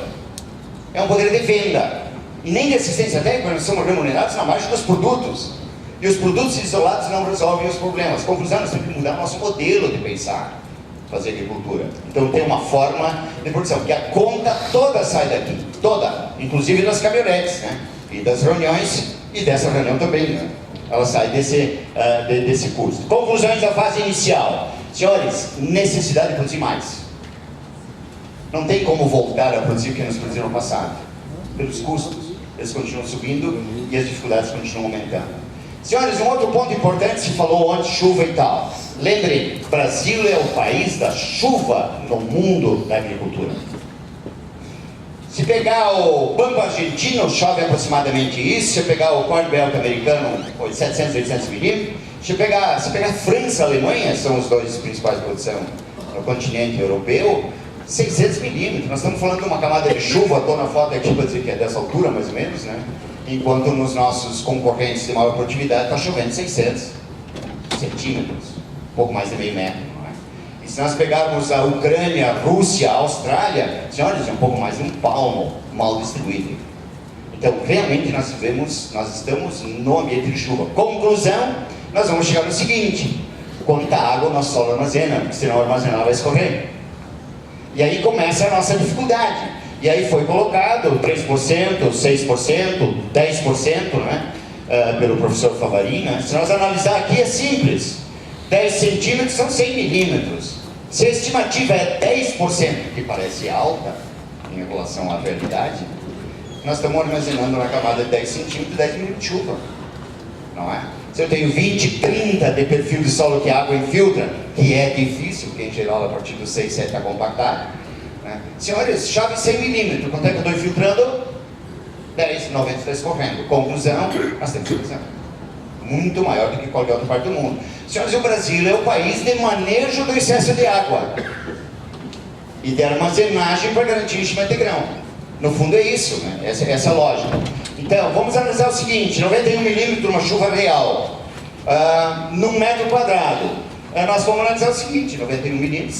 É um poder de venda. E nem de assistência técnica, nós somos remunerados na margem dos produtos. E os produtos isolados não resolvem os problemas. Conclusão, nós temos que mudar nosso modelo de pensar, fazer agricultura. Então tem uma forma de produção, que a conta toda sai daqui, toda, inclusive das caminhonetes, né? E das reuniões, e dessa reunião também, né? Ela sai desse custo. Conclusões da fase inicial. Senhores, necessidade de produzir mais. Não tem como voltar a produzir o que nós produzimos no passado, pelos custos. eles continuam subindo e as dificuldades continuam aumentando. Senhores, um outro ponto importante, se falou ontem, chuva e tal. Lembrem, Brasil é o país da chuva no mundo da agricultura. Se pegar o Banco Argentino, chove aproximadamente isso. Se pegar o Corn Belt americano, 700, 800 milímetros. Se pegar a França e a Alemanha, são os dois principais produção no continente europeu, 600 milímetros. Nós estamos falando de uma camada de chuva, estou na foto aqui para dizer que é dessa altura, mais ou menos, né? Enquanto nos nossos concorrentes de maior produtividade está chovendo 600 centímetros, um pouco mais de meio metro. E se nós pegarmos a Ucrânia, a Rússia, a Austrália, senhores, é um pouco mais de um palmo mal distribuído. Então, realmente nós estamos no ambiente de chuva. Conclusão, nós vamos chegar no seguinte: quanta água o nosso solo armazena, porque senão o armazenar vai escorrer. E aí começa a nossa dificuldade. E aí foi colocado 3%, 6%, 10%, né? Pelo professor Favarin, né? Se nós analisar aqui é simples. 10 centímetros são 100 milímetros. Se a estimativa é 10%, que parece alta em relação à realidade, nós estamos armazenando na camada de 10 centímetros, 10 milímetros de chuva. Não é? Se eu tenho 20, 30 de perfil de solo que a água infiltra, que é difícil, porque em geral a partir dos 6, 7 está compactado, né? Senhores, chove 100 milímetros, quanto é que eu estou infiltrando? 10, 90 está escorrendo. Conclusão, nós temos que muito maior do que qualquer outra parte do mundo. Senhores, o Brasil é o país de manejo do excesso de água e de armazenagem para garantir enchimento de grão. No fundo é isso, né? Essa é a lógica. Então, vamos analisar o seguinte: 91 milímetros, uma chuva real, num metro quadrado. Nós vamos analisar o seguinte: 91 milímetros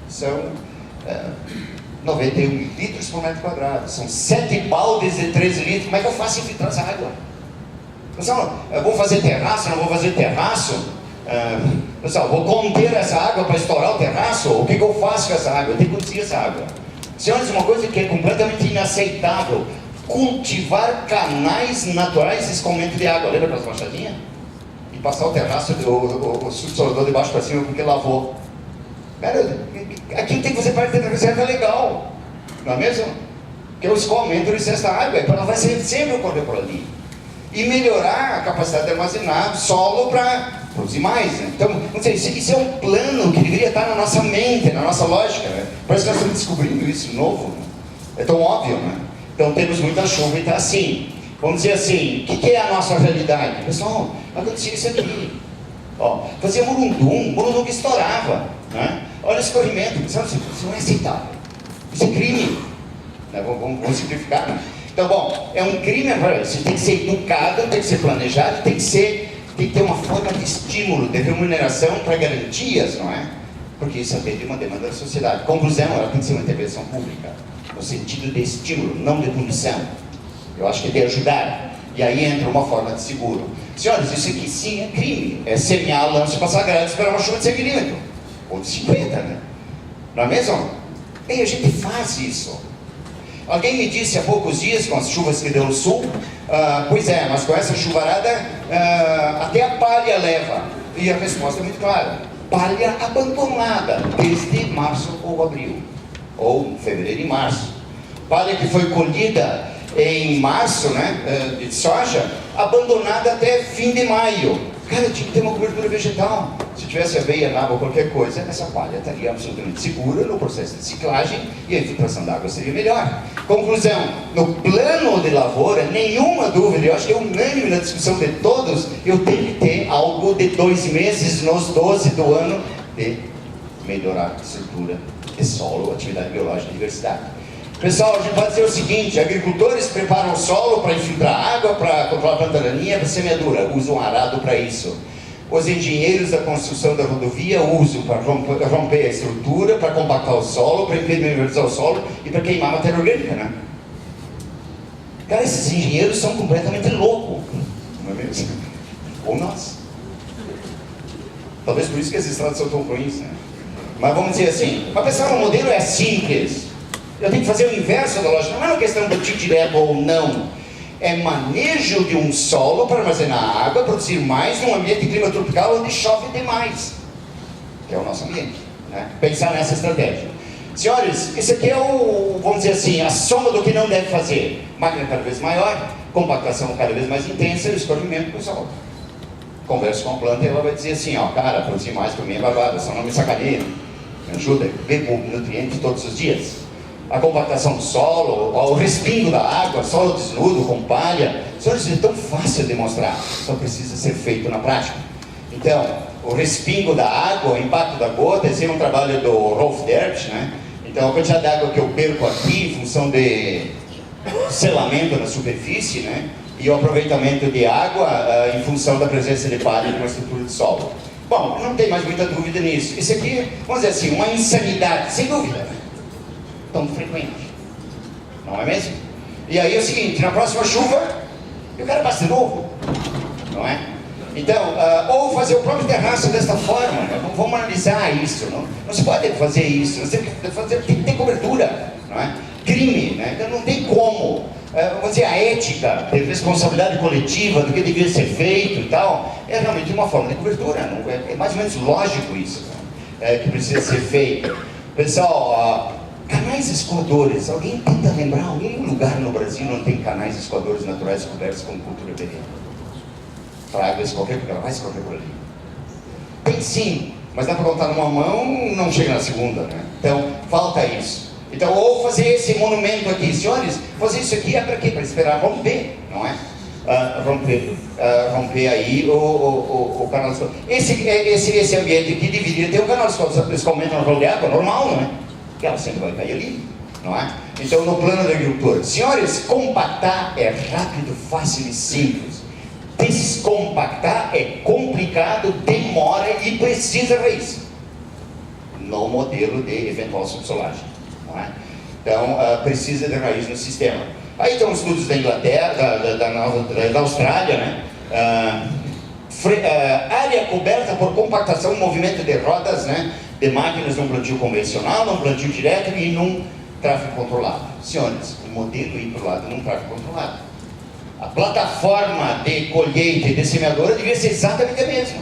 são 91 litros por metro quadrado. São 7 baldes de 13 litros. Como é que eu faço infiltrar essa água? Pessoal, eu vou fazer terraço, não vou fazer terraço? Pessoal, vou conter essa água para estourar o terraço? O que eu faço com essa água? Eu tenho que conduzir essa água. Senhores, uma coisa que é completamente inaceitável: cultivar canais naturais de escoamento de água. Lembra das machadinhas? E passar o terraço, o subsolador de baixo para cima porque lavou. Cara, aqui tem que fazer parte da reserva legal, não é mesmo? Que é o escoamento do excesso da água, ela vai sempre ocorrer por ali. E melhorar a capacidade de armazenar solo para produzir mais, né? Então, não sei, isso é um plano que deveria estar na nossa mente, na nossa lógica, né? Parece que nós estamos descobrindo isso novo, né? É tão óbvio, né? Então temos muita chuva e está assim. Vamos dizer assim, o que é a nossa realidade? Pessoal, acontecia isso aqui. Ó, fazia Murundum que estourava, né? Olha o escorrimento, pessoal, isso não é aceitável. Isso é crime, né? Vamos simplificar, né? Então, bom, é um crime, você tem que ser educado, tem que ser planejado, tem que ter uma forma de estímulo, de remuneração para garantias, não é? Porque isso atende uma demanda da sociedade. Conclusão, ela tem que ser uma intervenção pública, no sentido de estímulo, não de punição. Eu acho que é de ajudar. E aí entra uma forma de seguro. Senhores, isso aqui sim é crime. É semear a lança para sagrado e esperar uma chuva de 100 milímetros. Ou de 50, né? Não é mesmo? E a gente faz isso. Alguém me disse há poucos dias, com as chuvas que deu no sul, pois é, mas com essa chuvarada, até a palha leva. E a resposta é muito clara: palha abandonada desde março ou abril, ou fevereiro e março. Palha que foi colhida em março, né, de soja, abandonada até fim de maio. Cara, tinha que ter uma cobertura vegetal. Se tivesse aveia, nabo ou qualquer coisa, essa palha estaria absolutamente segura no processo de ciclagem e a infiltração da água seria melhor. Conclusão: no plano de lavoura, nenhuma dúvida, eu acho que é unânime na discussão de todos, eu tenho que ter algo de 2 meses nos 12 do ano de melhorar a estrutura de solo, atividade biológica e diversidade. Pessoal, a gente pode dizer o seguinte: agricultores preparam o solo para infiltrar água, para controlar a planta daninha, para semeadura, usam arado para isso. Os engenheiros da construção da rodovia usam para romper a estrutura, para compactar o solo, para impermeabilizar o solo e para queimar a matéria orgânica, né? Cara, esses engenheiros são completamente loucos, não é mesmo? Ou nós. Talvez por isso que as estradas são tão ruins, né? Mas vamos dizer assim, mas pessoal, o modelo é simples. Eu tenho que fazer o inverso da lógica. Não é uma questão de plantio direto ou não. É manejo de um solo para armazenar água, produzir mais num ambiente de clima tropical onde chove demais, que é o nosso ambiente, né? Pensar nessa estratégia. Senhores, esse aqui é vamos dizer assim, a soma do que não deve fazer. Máquina cada vez maior, compactação cada vez mais intensa e o escorrimento do solo. Converso com a planta e ela vai dizer assim, ó, cara, produzir mais para mim é babado, só não me sacaneia, me ajuda, bebo nutrientes todos os dias. A compactação do solo, o respingo da água, solo desnudo, com palha. Senhores, é tão fácil demonstrar, só precisa ser feito na prática. Então, o respingo da água, o impacto da gota, esse é um trabalho do Rolf Derbt, né? Então, a quantidade de água que eu perco aqui, em função de selamento na superfície, né? E o aproveitamento de água em função da presença de palha numa estrutura de solo. Bom, não tem mais muita dúvida nisso. Isso aqui, vamos dizer assim, uma insanidade, sem dúvida, tão frequente, não é mesmo? E aí é o seguinte, na próxima chuva, eu quero passa de novo, não é? Então, ou fazer o próprio terraço desta forma, né? Vamos analisar isso, não se pode fazer isso, nós temos que fazer, tem que ter cobertura, não é? Crime, né? Então não tem como, vamos dizer, a ética de responsabilidade coletiva do que devia ser feito e tal, é realmente uma forma de cobertura, não é mais ou menos lógico isso, né? Que precisa ser feito. Pessoal, canais escoadores, alguém tenta lembrar algum lugar no Brasil onde tem canais escoadores naturais cobertos com cultura perene? Para água escorrer, porque ela vai escorrer por ali. Tem sim, mas dá para contar numa mão, não chega na segunda, né? Então, falta isso. Então, ou fazer esse monumento aqui, senhores, fazer isso aqui é para quê? Para esperar romper, não é? Romper aí o canal de escoamento. Esse ambiente aqui deveria ter um canal de escoamento na de água, normal, não é? Que ela sempre vai cair ali, não é? Então, no plano da agricultura, senhores, compactar é rápido, fácil e simples. Descompactar é complicado, demora e precisa raiz. No modelo de eventual subsolagem, não é? Então, precisa de raiz no sistema. Aí estão estudos da Inglaterra, da Austrália, né? Área coberta por compactação, movimento de rodas, né? De máquinas num plantio convencional, num plantio direto e num tráfego controlado. Senhores, o modelo ir para o lado num tráfego controlado. A plataforma de colheita e de semeadora devia ser exatamente a mesma.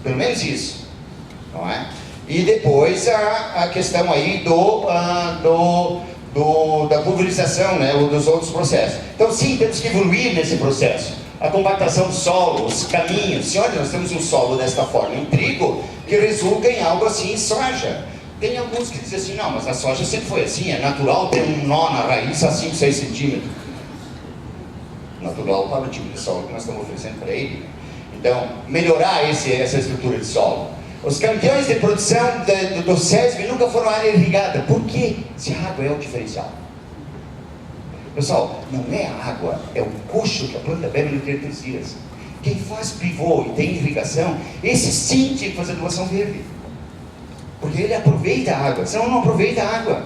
Pelo menos isso, não é? E depois a questão aí da pulverização, né? Ou dos outros processos. Então sim, temos que evoluir nesse processo. A compactação do solo, os caminhos. Senhores, nós temos um solo desta forma em trigo, que resulta em algo assim em soja. Tem alguns que dizem assim, não, mas a soja sempre foi assim, é natural ter um nó na raiz a 5, 6 centímetros. Natural para o tipo de solo que nós estamos oferecendo para ele. Então, melhorar essa estrutura de solo. Os campeões de produção do SESB nunca foram área irrigada. Por quê? Se a água é o diferencial. Pessoal, não é a água, é o coxo que a planta bebe no 3 dias. Quem faz pivô e tem irrigação, esse sim tinha que fazer doação verde. Porque ele aproveita a água, senão não aproveita a água.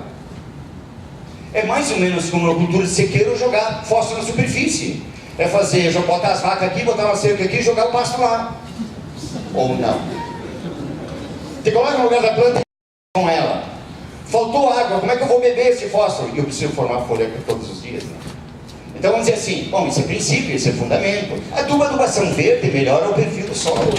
É mais ou menos como uma cultura de sequeiro jogar fósforo na superfície. É fazer, botar as vacas aqui, botar uma cerca aqui e jogar o pasto lá. Ou não. Você coloca no lugar da planta e com ela. Faltou água, como é que eu vou beber esse fósforo? E eu preciso formar folha todos os dias, né? Então vamos dizer assim, bom, isso é princípio, isso é fundamento. A adubação verde melhora o perfil do solo,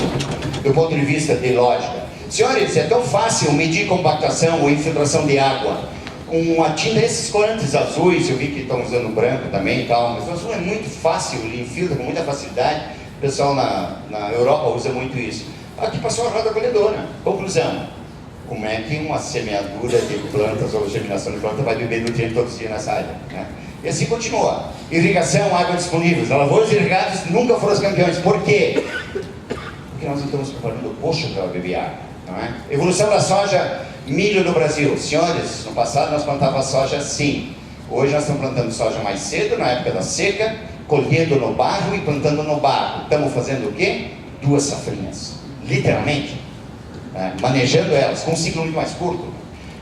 do ponto de vista de lógica. Senhores, é tão fácil medir compactação ou infiltração de água. Uma tinta, esses corantes azuis, eu vi que estão usando branco também e tal, mas o azul é muito fácil, ele infiltra com muita facilidade. O pessoal na Europa usa muito isso. Aqui passou a roda colhedora. Conclusão, como é que uma semeadura de plantas ou germinação de planta vai beber nutriente todos os dias nessa área, né? E assim continua. Irrigação, água disponível. As lavouras irrigadas nunca foram os campeões. Por quê? Porque nós não estamos preparando o poço para beber água, não é? Evolução da soja, milho no Brasil. Senhores, no passado nós plantávamos soja sim. Hoje nós estamos plantando soja mais cedo, na época da seca, colhendo no barro e plantando no barro. Estamos fazendo o quê? 2 safrinhas. Literalmente. Manejando elas, com um ciclo muito mais curto.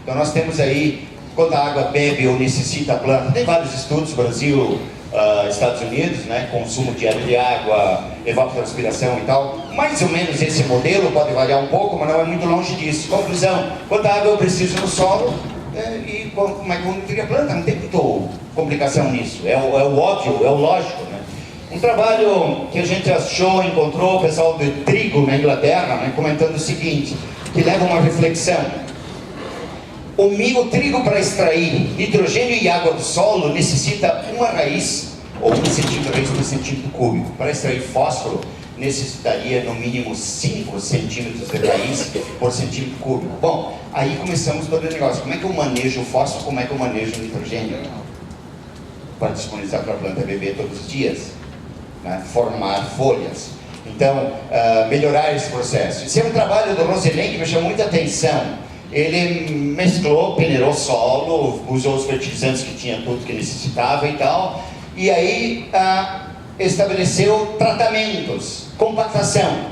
Então nós temos aí, quando a água bebe ou necessita a planta, tem vários estudos, Brasil, Estados Unidos, né, consumo diário de água, evapotranspiração e tal. Mais ou menos esse modelo pode variar um pouco, mas não é muito longe disso. Conclusão, quanta água eu preciso no solo e como é que eu nutrir a planta, não tem muita complicação nisso. É o óbvio, é o lógico, né? Um trabalho que a gente achou, encontrou o pessoal de trigo na Inglaterra, né, comentando o seguinte, que leva uma reflexão. O trigo, para extrair nitrogênio e água do solo, necessita uma raiz, ou 1 centímetro de raiz por centímetro cúbico. Para extrair fósforo, necessitaria no mínimo 5 centímetros de raiz por centímetro cúbico. Bom, aí começamos todo o negócio. Como é que eu manejo o fósforo? Como é que eu manejo o nitrogênio? Para disponibilizar para a planta beber todos os dias, né? Formar folhas. Então, melhorar esse processo. Esse é um trabalho do Rosselin que me chamou muita atenção. Ele mesclou, peneirou solo, usou os fertilizantes que tinha tudo que necessitava e tal, e aí estabeleceu tratamentos, compactação,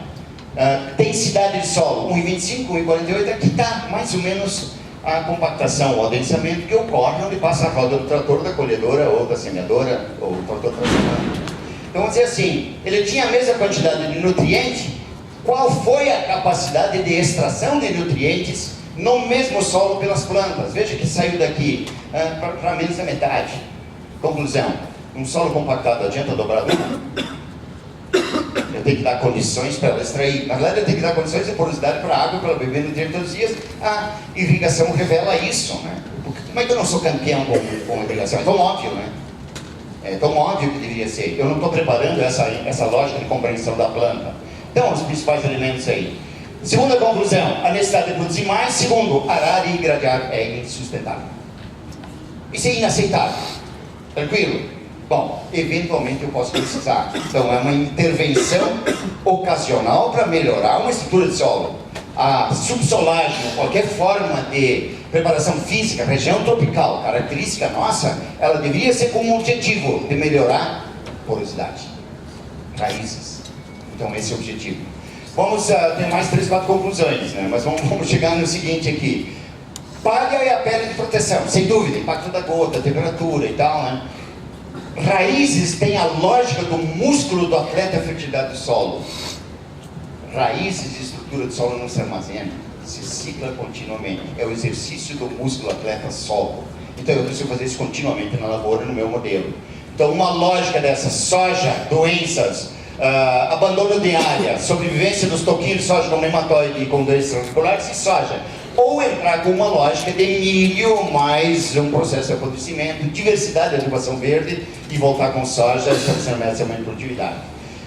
densidade de solo, 1,25, 1,48, aqui está mais ou menos a compactação, o adensamento que ocorre onde passa a roda do trator, da colhedora ou da semeadora, ou do trator tracionado. Então vamos dizer assim, ele tinha a mesma quantidade de nutriente, qual foi a capacidade de extração de nutrientes no mesmo solo pelas plantas? Veja que saiu daqui para menos da metade. Conclusão, um solo compactado adianta dobrar? Eu tenho que dar condições para ela extrair. Na verdade, eu tenho que dar condições de porosidade para a água, para ela beber nutrientes todos os dias. A irrigação revela isso, né? Como é que eu não sou campeão com a irrigação? É tão óbvio, né? É tão óbvio que deveria ser. Eu não estou preparando essa lógica de compreensão da planta. Então, os principais elementos aí. Segunda conclusão, a necessidade de produzir mais. Segundo, arar e irradiar é insustentável. Isso é inaceitável. Tranquilo? Bom, eventualmente eu posso precisar. Então, é uma intervenção ocasional para melhorar uma estrutura de solo. A subsolagem, qualquer forma de preparação física, região tropical, característica nossa, ela deveria ser como um objetivo de melhorar porosidade, raízes. Então, esse é o objetivo. Vamos ter mais 3, 4 conclusões, né? Mas vamos chegar no seguinte aqui. Palha é a pele de proteção, sem dúvida, impacto da gota, temperatura e tal, né? Raízes têm a lógica do músculo do atleta, a fertilidade do solo. Raízes e estrutura do solo não se armazenam, se cicla continuamente. É o exercício do músculo atleta solo. Então eu preciso fazer isso continuamente na lavoura, no meu modelo. Então uma lógica dessa, soja, doenças, abandono de área, sobrevivência dos toquinhos de soja com nematóide e com doenças articulares e soja. Ou entrar com uma lógica de milho, mais um processo de apodrecimento, diversidade de adubação verde e voltar com soja, estabelecendo metas de produtividade.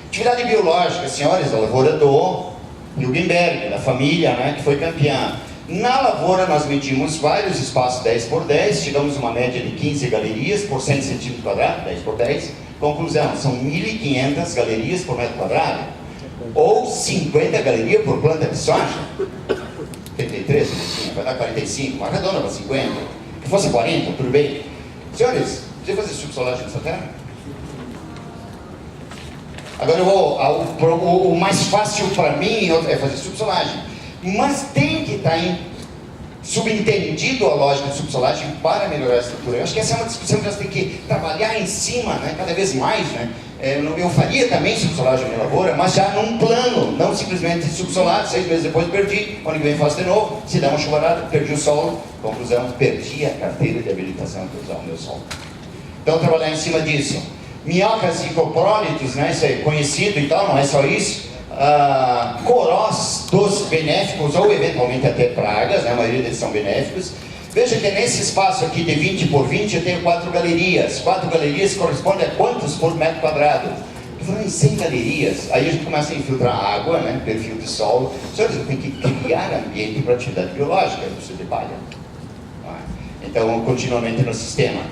Atividade biológica, senhores, a lavoura do Hilgenberg, da família, né, que foi campeã. Na lavoura nós medimos vários espaços 10 por 10, chegamos a uma média de 15 galerias por 100 centímetros quadrados, 10 por 10. Conclusão, são 1.500 galerias por metro quadrado, ou 50 galerias por planta de soja. 33, vai dar 45, uma redonda para 50. Que fosse 40, tudo bem. Senhores, você fazer subsolagem nessa terra? Agora eu vou, o mais fácil para mim é fazer subsolagem. Mas tem que estar subentendido a lógica de subsolagem para melhorar a estrutura. Eu acho que essa é uma discussão que nós temos que trabalhar em cima, né, cada vez mais, né? Eu faria também subsolagem na lavoura, mas já num plano, não simplesmente subsolado, 6 meses depois perdi, ano que vem faço de novo, se dá uma chuvarada, perdi o solo, conclusão, perdi a carteira de habilitação para usar o meu solo. Então trabalhar em cima disso. Minhocas e coprólitos, né, isso é conhecido e tal, não é só isso. Corós dos benéficos ou eventualmente até pragas, né, a maioria deles são benéficos. Veja que nesse espaço aqui de 20 por 20 eu tenho 4 galerias. 4 galerias correspondem a quantos por metro quadrado? Eu falei em 100 galerias. Aí a gente começa a infiltrar água, né, perfil de solo. Senhores, eu tenho que criar ambiente para atividade biológica, eu preciso de palha. Então, continuamente no sistema.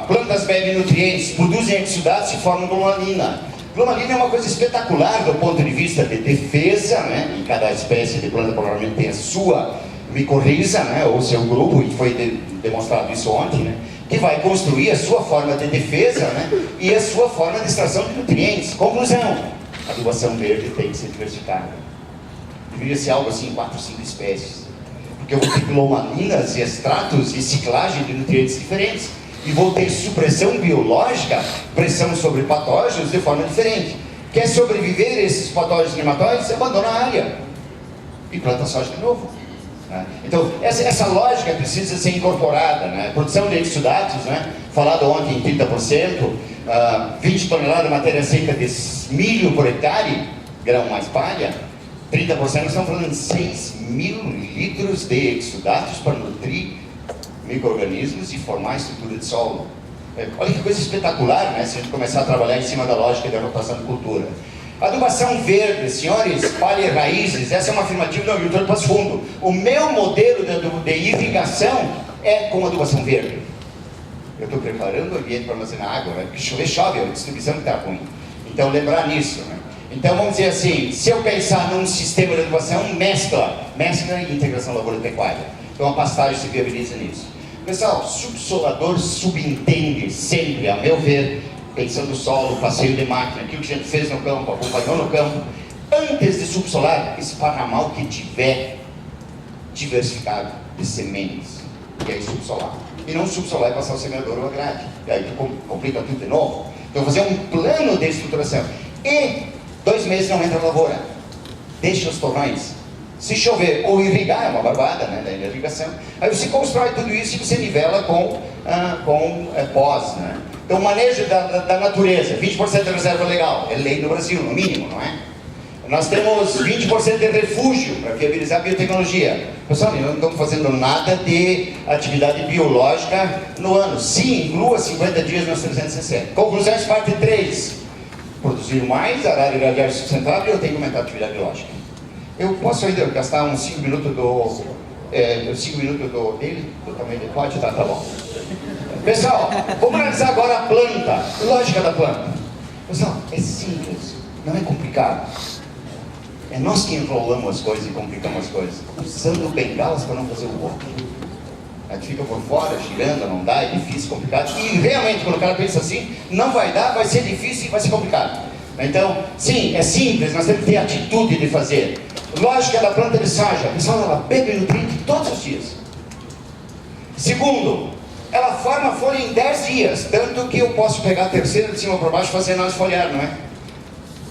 Plantas bebem nutrientes, produzem exudatos e formam glomalina. Glomalina é uma coisa espetacular do ponto de vista de defesa, né? Em cada espécie de planta provavelmente tem a sua micorriza, né? Ou seu grupo, e foi demonstrado isso ontem, né? Que vai construir a sua forma de defesa, né? E a sua forma de extração de nutrientes. Conclusão, a adubação verde tem que ser diversificada. Deveria ser algo assim, 4 ou 5 espécies. Porque eu vou ter glomalinas e extratos e ciclagem de nutrientes diferentes. E vou ter supressão biológica, pressão sobre patógenos de forma diferente. Quer sobreviver a esses patógenos nematóides? Abandona a área e planta soja de novo. Né? Então, essa lógica precisa ser incorporada. Né? Produção de exudatos, né? Falado ontem em 30%, 20 toneladas de matéria seca de milho por hectare, grão mais palha, 30% nós estamos falando de 6.000 litros de exudatos para nutrir micro-organismos e formar a estrutura de solo. Olha que coisa espetacular, né? Se a gente começar a trabalhar em cima da lógica da rotação de cultura. Adubação verde, senhores, palha e raízes, essa é uma afirmativa do agricultor Passo Fundo. O meu modelo de irrigação é com adubação verde. Eu estou preparando o ambiente para armazenar água, né? Porque chover chove, a distribuição está ruim. Então, lembrar nisso, né? Então, vamos dizer assim, se eu pensar num sistema de adubação, mescla e integração lavoura-pecuária. Então, a pastagem se viabiliza nisso. Pessoal, subsolador subentende sempre, a meu ver, pensando no solo, passeio de máquina, aquilo que a gente fez no campo, acompanhou no campo, antes de subsolar, esparramar o que tiver diversificado de sementes, e aí subsolar. E não subsolar e passar o semeador ou a grade, e aí tu complica tudo de novo. Então fazer um plano de estruturação. E 2 meses não entra a lavoura, deixa os torrões. Se chover ou irrigar, é uma barbada, né, da irrigação, aí você constrói tudo isso e você nivela com pós, né? Então, manejo da natureza, 20% de reserva legal, é lei no Brasil, no mínimo, não é? Nós temos 20% de refúgio para viabilizar a biotecnologia. Pessoal, nós não estamos fazendo nada de atividade biológica no ano. Sim, inclua 50 dias nos 360. Conclusões, parte 3. Produzir mais, arar e irradiar sustentável, eu tenho que aumentar a atividade biológica. Eu posso ainda gastar uns 5 minutos dele? Do tamanho dele? Pode? Tá bom. Pessoal, vamos analisar agora a planta, lógica da planta. Pessoal, é simples, não é complicado. É nós que enrolamos as coisas e complicamos as coisas, usando bengalas para não fazer o outro. A gente fica por fora, girando, não dá, é difícil, complicado. E realmente, quando o cara pensa assim, não vai dar, vai ser difícil e vai ser complicado. Então, sim, é simples, nós temos que ter atitude de fazer. Lógica da planta de soja, pessoal, ela bebe nutriente todos os dias. Segundo, ela forma folha em 10 dias, tanto que eu posso pegar a terceira de cima para baixo e fazer análise foliar, não é?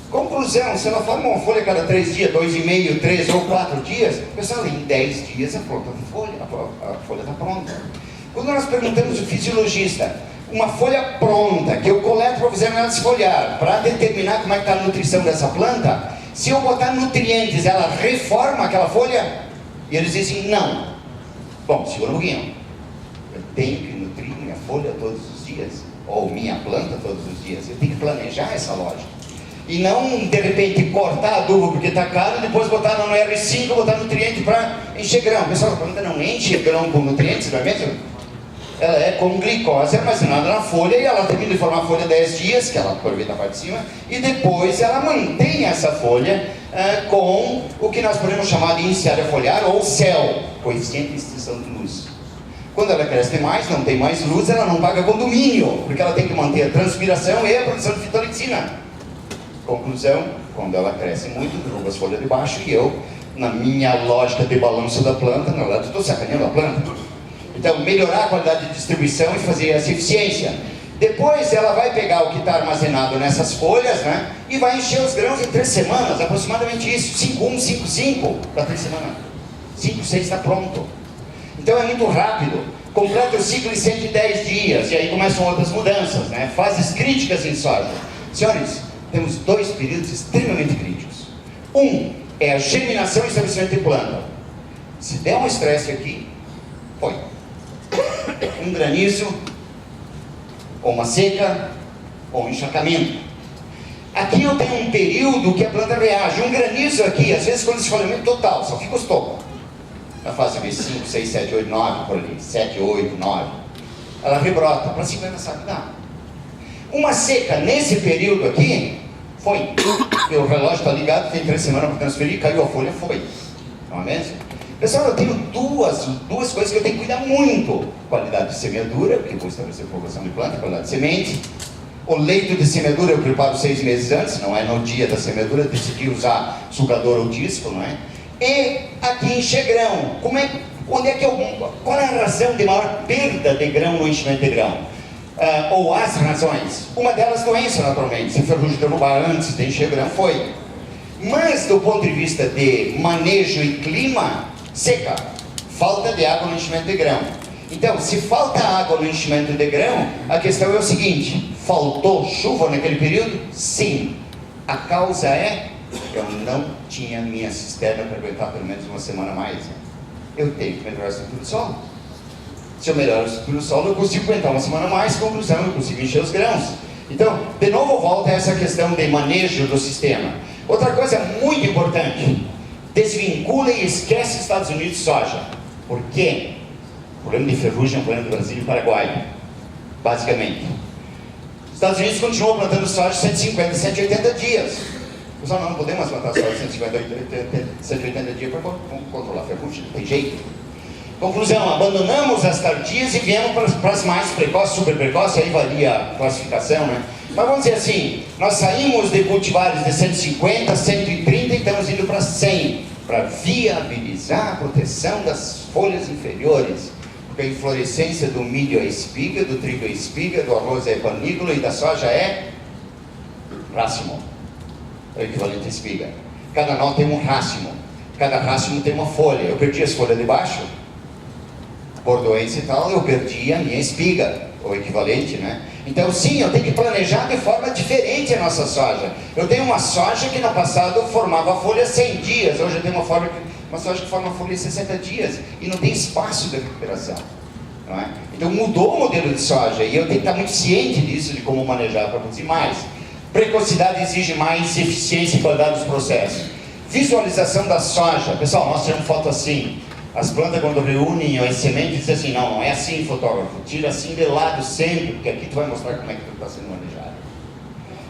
Conclusão, se ela forma uma folha a cada 3 dias, 2,5, 3 ou 4 dias, pessoal, em 10 dias a folha está pronta. Quando nós perguntamos ao fisiologista, uma folha pronta, que eu coleto para fazer análise foliar, para determinar como é que está a nutrição dessa planta, se eu botar nutrientes, ela reforma aquela folha? E eles dizem, não. Bom, segura um pouquinho. Eu tenho que nutrir minha folha todos os dias, ou minha planta todos os dias. Eu tenho que planejar essa lógica. E não, de repente, cortar adubo porque está caro e depois botar no R5, botar nutriente para encher grão. Pessoal, a planta não enche grão com nutrientes, não é mesmo? Ela é com glicose armazenada na folha e ela termina de formar a folha 10 dias, que ela aproveita a parte de cima, e depois ela mantém essa folha com o que nós podemos chamar de iniciária foliar ou CEL, coeficiente de extinção de luz. Quando ela cresce mais, não tem mais luz, ela não paga condomínio, porque ela tem que manter a transpiração e a produção de fitolicina. Conclusão, quando ela cresce muito, derruba as folhas de baixo e eu, na minha lógica de balanço da planta, na verdade, estou sacaneando a planta. Então, melhorar a qualidade de distribuição e fazer essa eficiência. Depois, ela vai pegar o que está armazenado nessas folhas, né? E vai encher os grãos em 3 semanas, aproximadamente isso. 5-1, 5-5 para 3 semanas. 5-6 está pronto. Então, é muito rápido. Completa o ciclo em 110 dias. E aí começam outras mudanças, né? Fases críticas em soja. Senhores, temos 2 períodos extremamente críticos. Um é a germinação e estabelecimento de planta. Se der um estresse aqui, foi. Um granizo, ou uma seca, ou um encharcamento. Aqui eu tenho um período que a planta reage. Um granizo aqui, às vezes quando esfolamento total, só fica os tocos. Na fase 5, 6, 7, 8, 9, por ali. 7, 8, 9. Ela rebrota, para 50 sabe dá. Uma seca nesse período aqui, foi. Meu relógio está ligado, tem 3 semanas para transferir, caiu a folha, foi. Não é mesmo? Pessoal, eu tenho duas coisas que eu tenho que cuidar muito. Qualidade de semeadura, porque eu vou estabelecer população de planta, qualidade de semente. O leito de semeadura eu preparo 6 meses antes, não é no dia da semeadura, decidi usar sugador ou disco, não é? E aqui encher grão. Qual é a razão de maior perda de grão no enchimento de grão? Ou as razões? Uma delas, doença, naturalmente. Se ferrugem derrubar antes de encher grão, foi. Mas, do ponto de vista de manejo e clima, seca, falta de água no enchimento de grão. Então, se falta água no enchimento de grão, a questão é o seguinte: faltou chuva naquele período? Sim. A causa é eu não tinha minha cisterna para aguentar pelo menos uma semana a mais. Eu tenho que melhorar a estrutura do solo. Se eu melhorar a estrutura do solo, eu consigo aguentar uma semana a mais, conclusão, eu consigo encher os grãos. Então, de novo, volta a essa questão de manejo do sistema. Outra coisa muito importante, desvincula e esquece Estados Unidos e soja. Por quê? O problema de ferrugem é um problema do Brasil e do Paraguai, basicamente. Os Estados Unidos continuam plantando soja 150, 180 dias. Pessoal, não podemos plantar soja 150, 180 dias para controlar a ferrugem, não tem jeito. Conclusão, abandonamos as tardias e viemos para as mais precoces, super precoces, aí varia a classificação, né? Mas vamos dizer assim, nós saímos de cultivares de 150, 130 e estamos indo para 100, para viabilizar a proteção das folhas inferiores. Porque a inflorescência do milho é espiga, do trigo é espiga, do arroz é panícula e da soja é racimo. É o equivalente a espiga. Cada nó tem um racimo, cada racimo tem uma folha. Eu perdi as folhas de baixo, por doença e tal, eu perdi a minha espiga, o equivalente, né? Então sim, eu tenho que planejar de forma diferente a nossa soja. Eu tenho uma soja que no passado formava folha 100 dias, hoje eu tenho uma soja que forma folha em 60 dias, e não tem espaço de recuperação, não é? Então mudou o modelo de soja, e eu tenho que estar muito ciente disso, de como manejar para produzir mais. Precocidade exige mais eficiência e qualidade dos processos. Visualização da soja, pessoal, nós tiramos foto assim. As plantas, quando reúnem as sementes, dizem assim, não é assim, fotógrafo, tira assim de lado sempre, porque aqui tu vai mostrar como é que tu está sendo manejado.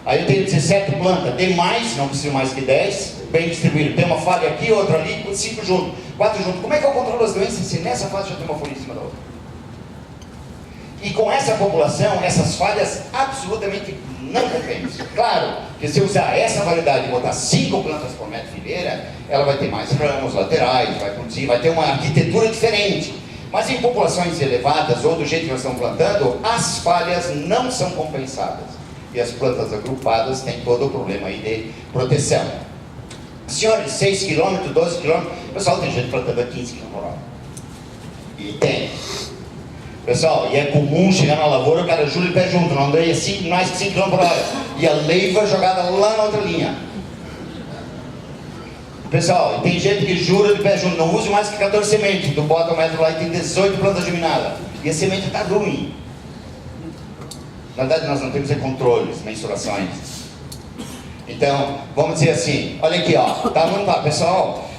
Aí eu tenho 17 plantas, demais, não preciso mais que 10, bem distribuído. Tem uma falha aqui, outra ali, 5 juntos, 4 juntos. Como é que eu controlo as doenças se nessa fase já tem uma folha em cima da outra? E com essa população, essas falhas absolutamente não compensam. Claro que se eu usar essa variedade e botar 5 plantas por metro fileira, ela vai ter mais ramos laterais, vai produzir, vai ter uma arquitetura diferente. Mas em populações elevadas, ou do jeito que nós estamos plantando, as falhas não são compensadas. E as plantas agrupadas têm todo o problema aí de proteção. Senhores, 6 km, 12 km, pessoal, tem gente plantando a 15 km por hora. E tem. Pessoal, e é comum chegar na lavoura, o cara jura de pé junto, não andei mais que 5 km por hora. E a leiva jogada lá na outra linha. Pessoal, tem gente que jura de pé junto, não use mais que 14 sementes. Tu bota o metro lá e tem 18 plantas germinadas. E a semente está ruim. Na verdade, nós não temos controles, mensurações. Então, vamos dizer assim, olha aqui, ó, tá, vamos lá, pessoal.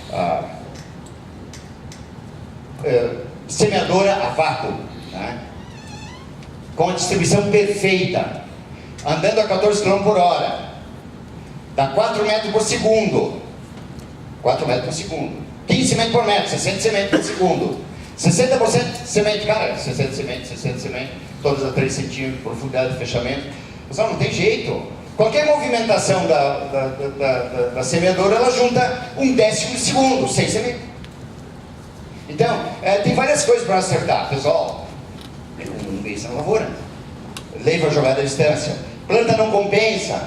Semeadora a vácuo, né? Com a distribuição perfeita, andando a 14 km por hora, dá 4 metros por segundo, 4 metros por segundo, 15 sementes por metro, 60 sementes por segundo, 60% de semente, cara, 60 sementes, todas a 3 centímetros de profundidade de fechamento. Pessoal, não tem jeito. Qualquer movimentação da semeadora, ela junta 1/10 de segundo, 6 sementes. Então, tem várias coisas para acertar, pessoal. Não vê isso na lavoura. Leiva jogada à distância. Planta não compensa.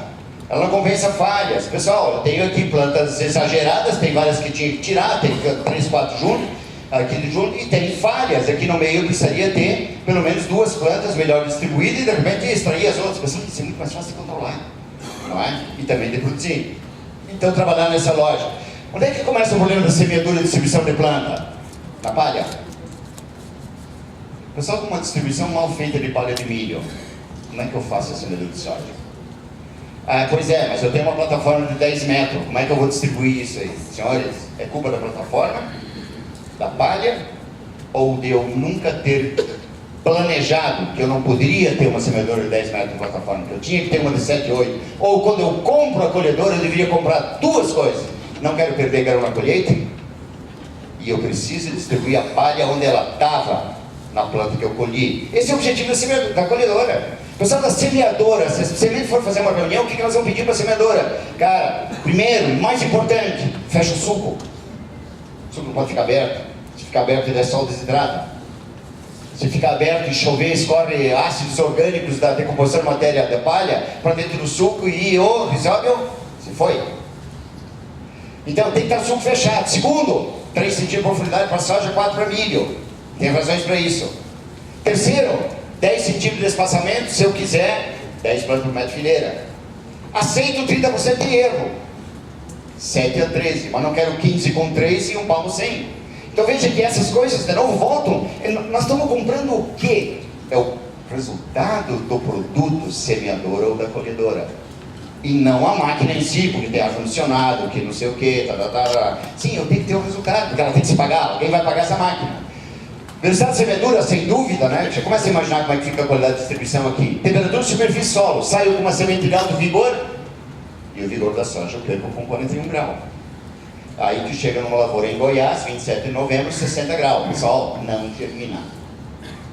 Ela não compensa falhas. Pessoal, eu tenho aqui plantas exageradas, tem várias que tinha que tirar, tem 3, 4 juntos, aqui junto, e tem falhas. Aqui no meio eu precisaria ter pelo menos 2 plantas melhor distribuídas e de repente extrair as outras. Pessoal, isso é muito mais fácil de controlar, não é? E também de produzir. Então, trabalhar nessa lógica. Onde é que começa o problema da semeadura e distribuição de planta? Na palha. Pessoal, com uma distribuição mal feita de palha de milho, como é que eu faço a semeadura de soja? Pois é, mas eu tenho uma plataforma de 10 metros, como é que eu vou distribuir isso aí? Senhores, é culpa da plataforma, da palha, ou de eu nunca ter planejado que eu não poderia ter uma semeadora de 10 metros de plataforma, que eu tinha que ter uma de 7, 8, ou quando eu compro a colhedora eu deveria comprar 2 coisas, não quero perder grão na colheita, e eu preciso distribuir a palha onde ela estava na planta que eu colhi. Esse é o objetivo da colhedora. Pessoal da semeadora, se a semente for fazer uma reunião, o que elas vão pedir para a semeadora? Cara, primeiro, mais importante, fecha o suco. O suco não pode ficar aberto. Se ficar aberto, ele é sol desidrata. Se ficar aberto e chover, escorre ácidos orgânicos da decomposição de matéria da palha para dentro do suco e o risóbio se foi. Então tem que estar o suco fechado. Segundo, 3 centímetros de profundidade para soja, 4 para milho. Tem razões para isso. Terceiro, 10 centímetros de espaçamento, se eu quiser, 10 plantas por metro fileira. Aceito 30% de erro. 7:13, mas não quero 15,3 e 1 palmo 100. Então veja que essas coisas de novo voltam. Nós estamos comprando o quê? É o resultado do produto semeadora ou da colhedora, e não a máquina em si, porque tem ar-condicionado, que não sei o que, Sim, eu tenho que ter o resultado, porque ela tem que se pagar. Alguém vai pagar essa máquina. Velocidade de semeadura, sem dúvida, né? Você começa a imaginar como é que fica a qualidade de distribuição aqui. Temperatura de superfície solo, sai alguma semente de alto vigor, e o vigor da soja eu perco com 41 graus. Aí tu chega numa lavoura em Goiás, 27 de novembro, 60 graus. Pessoal, não germina.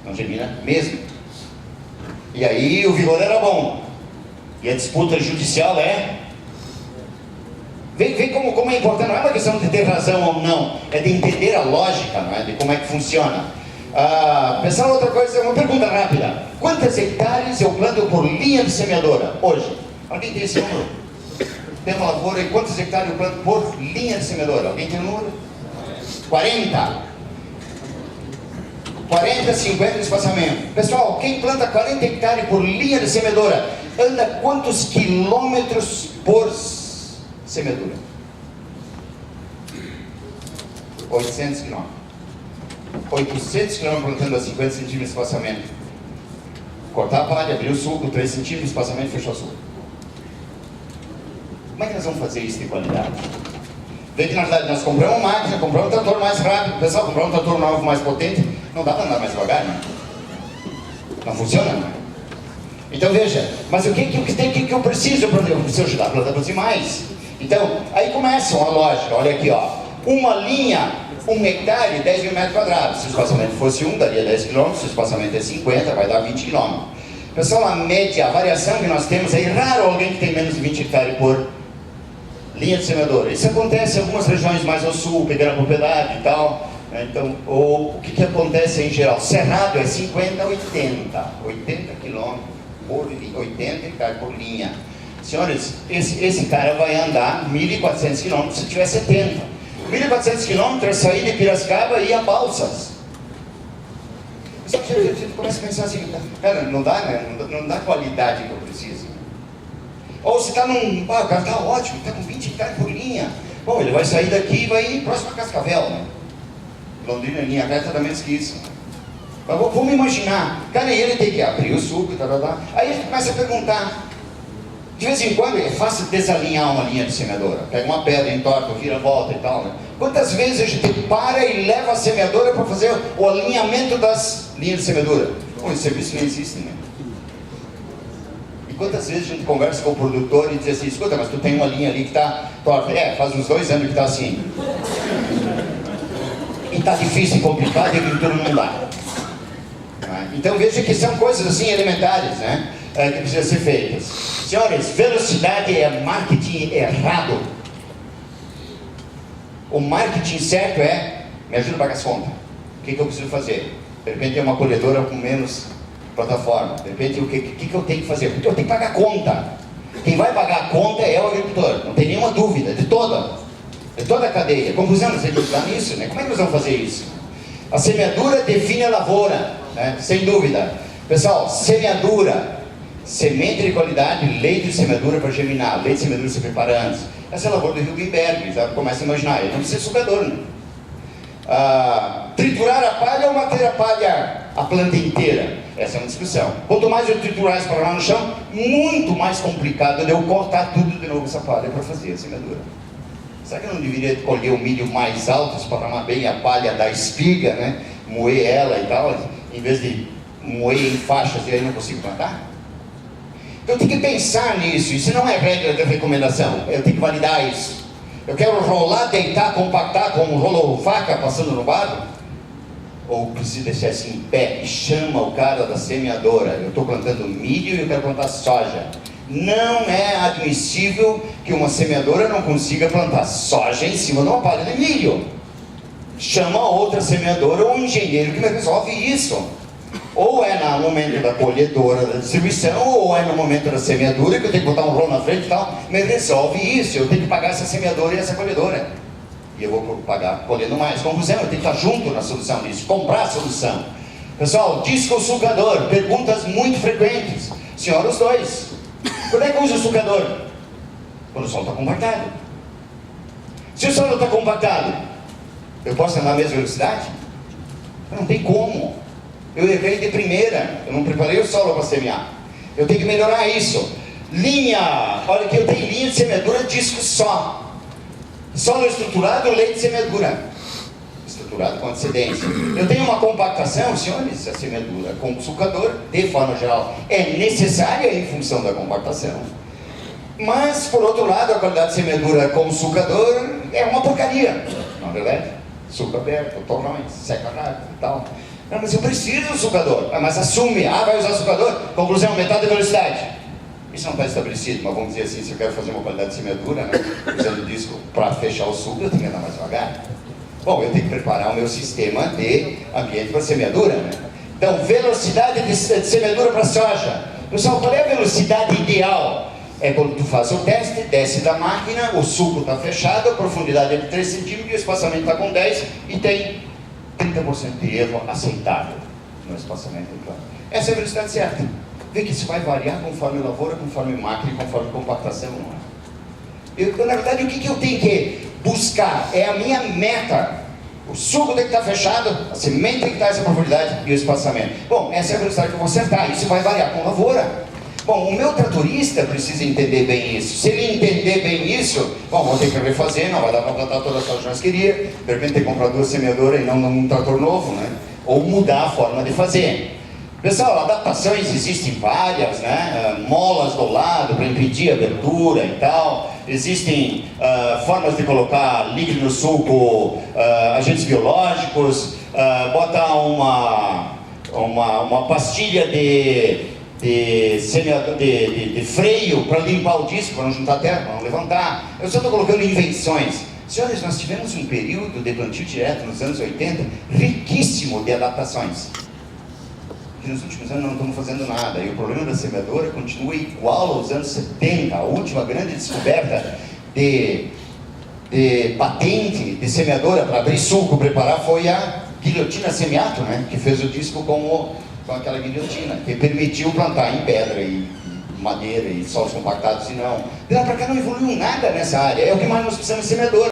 Não germina mesmo. E aí o vigor era bom. E a disputa judicial Vem como é importante, não é uma questão de ter razão ou não, é de entender a lógica, não é? De como é que funciona. Pessoal, outra coisa, uma pergunta rápida. Quantas hectares eu planto por linha de semeadora hoje? Alguém tem esse número? Tem uma lavoura e quantos hectares eu planto por linha de semeadora? Alguém tem o número? 40. 40, 50 de espaçamento. Pessoal, quem planta 40 hectares por linha de semeadora, anda quantos quilômetros por semeadura? 800 quilômetros. 800 quilômetros plantando a 50 centímetros de espaçamento. Cortar a palha, abrir o suco, 3 centímetros de espaçamento e fechar o suco. Como é que nós vamos fazer isso de qualidade? Vê que na verdade nós compramos uma máquina, compramos um trator mais rápido. Pessoal, compramos um trator novo mais potente. Não dá para andar mais devagar, né? Não funciona, né? Então veja, mas o que eu preciso? Eu preciso ajudar a plantar produzir mais. Então, aí começa a lógica, olha aqui, ó. Uma linha, 1 hectare, 10 mil metros quadrados. Se o espaçamento fosse 1, daria 10 km, se o espaçamento é 50, vai dar 20 km. Pessoal, a média, a variação que nós temos, é raro alguém que tem menos de 20 hectares por linha de semeadora. Isso acontece em algumas regiões mais ao sul, pequena propriedade e tal. Então, o que acontece em geral? Cerrado é 50 a 80 km por 80 hectares por linha. Senhores, esse cara vai andar 1.400 km se tiver 70. 1.400 km é sair de Piracicaba e ir a Balsas. Só que a gente começa a pensar assim, cara, não dá, né? Não dá a qualidade que eu preciso. Ou se está o cara está ótimo, está com 20 hectares por linha. Bom, ele vai sair daqui e vai ir próximo a Cascavel, né? Londrina, linha reta, dá menos que isso. Mas vamos imaginar, cara, ele tem que abrir o suco, aí a gente começa a perguntar. De vez em quando é fácil desalinhar uma linha de semeadora. Pega uma pedra, entorta, vira, volta e tal, né? Quantas vezes a gente para e leva a semeadora para fazer o alinhamento das linhas de semeadura? Bom, esse serviço nem existe, né? E quantas vezes a gente conversa com o produtor e diz assim, escuta, mas tu tem uma linha ali que está torta. Faz uns 2 anos que está assim. E está difícil e complicado e a agricultura não dá. Então veja que são coisas assim elementares, né? Que precisam ser feitas. Senhores, velocidade é marketing errado. O marketing certo me ajuda a pagar as contas. O que eu preciso fazer? De repente é uma colhedora com menos plataforma. De repente o que eu tenho que fazer? Porque eu tenho que pagar a conta. Quem vai pagar a conta é o agricultor, não tem nenhuma dúvida, de toda a cadeia. Conclusão, nós temos que estudar nisso, né? Como é que nós vamos fazer isso? A semeadura define a lavoura, né? Sem dúvida. Pessoal, semeadura, semente de qualidade, leite de semeadura para germinar, leite de semeadura se prepara antes. Essa é a lavoura do Hilgenberg, já começa a imaginar, ele não precisa ser sugador, né? Triturar a palha ou bater a palha a planta inteira? Essa é uma discussão. Quanto mais eu triturar isso para lá no chão, muito mais complicado de eu cortar tudo de novo essa palha para fazer a semeadura. Será que eu não deveria colher o milho mais alto, esparramar bem a palha da espiga, né? Moer ela e tal, em vez de moer em faixas e aí não consigo plantar? Então eu tenho que pensar nisso. Isso não é regra de recomendação, eu tenho que validar isso. Eu quero rolar, deitar, compactar como um rolo-faca passando no barro? Ou preciso deixar assim em pé e chama o cara da semeadora? Eu estou plantando milho e eu quero plantar soja. Não é admissível que uma semeadora não consiga plantar soja em cima de uma palha de milho. Chama outra semeadora ou um engenheiro que me resolve isso. Ou é no momento da colhedora, da distribuição, ou é no momento da semeadura, que eu tenho que botar um rolo na frente e tal, me resolve isso. Eu tenho que pagar essa semeadora e essa colhedora. E eu vou pagar colhendo mais. Conclusão, eu tenho que estar junto na solução disso, comprar a solução. Pessoal, disco sucador, perguntas muito frequentes. Senhora, os dois. Quando é que usa o sucador? Quando o solo está compactado. Se o solo está compactado, eu posso andar na mesma velocidade? Não tem como. Eu errei de primeira, eu não preparei o solo para semear. Eu tenho que melhorar isso. Linha, olha aqui, eu tenho linha de semeadura disco só. Solo estruturado, lei de semeadura. Estruturado com antecedência. Eu tenho uma compactação, senhores, a semeadura com sulcador, de forma geral, é necessária em função da compactação. Mas, por outro lado, a qualidade de semeadura com sulcador é uma porcaria, não é verdade? Suco aberto, torrões, seca rápido e tal. Não, mas eu preciso do sulcador. Mas assume, vai usar sulcador? Conclusão, metade da velocidade. Isso não está estabelecido, mas vamos dizer assim, se eu quero fazer uma qualidade de semeadura, né, usando disco para fechar o suco, eu tenho que andar mais devagar. Bom, eu tenho que preparar o meu sistema de ambiente para semeadura, né? Então, velocidade de semeadura para soja. Pessoal, qual é a velocidade ideal? É quando tu faz o teste, desce da máquina, o suco está fechado, a profundidade é de 3 centímetros, o espaçamento está com 10 e tem 30% de erro aceitável no espaçamento do plano. Essa é a velocidade certa. Vê que isso vai variar conforme lavoura, conforme máquina e conforme compactação. Na verdade, o que eu tenho que buscar? É a minha meta. O suco tem que estar fechado, a semente tem que estar essa profundidade e o espaçamento. Bom, essa é a velocidade que eu vou acertar. Isso vai variar com lavoura. Bom, o meu tratorista precisa entender bem isso. Se ele entender bem isso, bom, vou ter que refazer, não vai dar para plantar toda a soja que nós queríamos. De repente ter que comprar 2 semeadoras e não um trator novo, né? Ou mudar a forma de fazer. Pessoal, adaptações existem várias, né? Molas do lado para impedir a abertura e tal. Existem formas de colocar líquido no suco, agentes biológicos, botar uma pastilha de freio para limpar o disco, para não juntar terra, para não levantar. Eu só estou colocando invenções. Senhores, nós tivemos um período de plantio direto nos anos 80 riquíssimo de adaptações. E nos últimos anos não estamos fazendo nada. E o problema da semeadora continua igual aos anos 70. A última grande descoberta de patente de semeadora para abrir suco, preparar, foi a guilhotina semiato, né? Que fez o disco com aquela guilhotina, que permitiu plantar em pedra e madeira e solos compactados e não. De lá para cá não evoluiu nada nessa área. É o que mais nós precisamos de semeadora.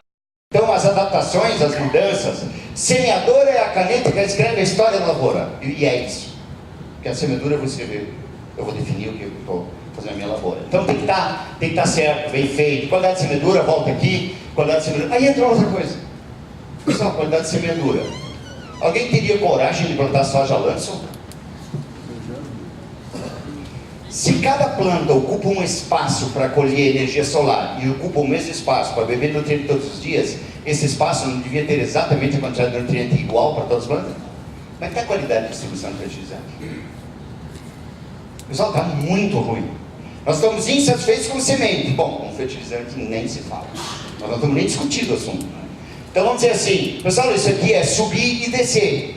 Então as adaptações, as mudanças. Semeadora é a caneta que escreve a história da lavoura. E é isso. Porque a semeadura eu vou escrever, eu vou definir o que eu estou fazendo na minha lavoura. Então tem que estar certo, bem feito. Qualidade de semeadura, volta aqui. Qualidade de semeadura. Aí entra outra coisa. Pessoal, qualidade de semeadura. Alguém teria coragem de plantar soja lanço? Se cada planta ocupa um espaço para colher energia solar e ocupa o mesmo espaço para beber nutriente todos os dias, esse espaço não devia ter exatamente a quantidade de nutriente igual para todas as plantas? Como é que está a qualidade de distribuição de fertilizante? Pessoal, está muito ruim. Nós estamos insatisfeitos com semente. Bom, com fertilizante nem se fala. Nós não estamos nem discutindo o assunto. Então vamos dizer assim, pessoal, isso aqui é subir e descer.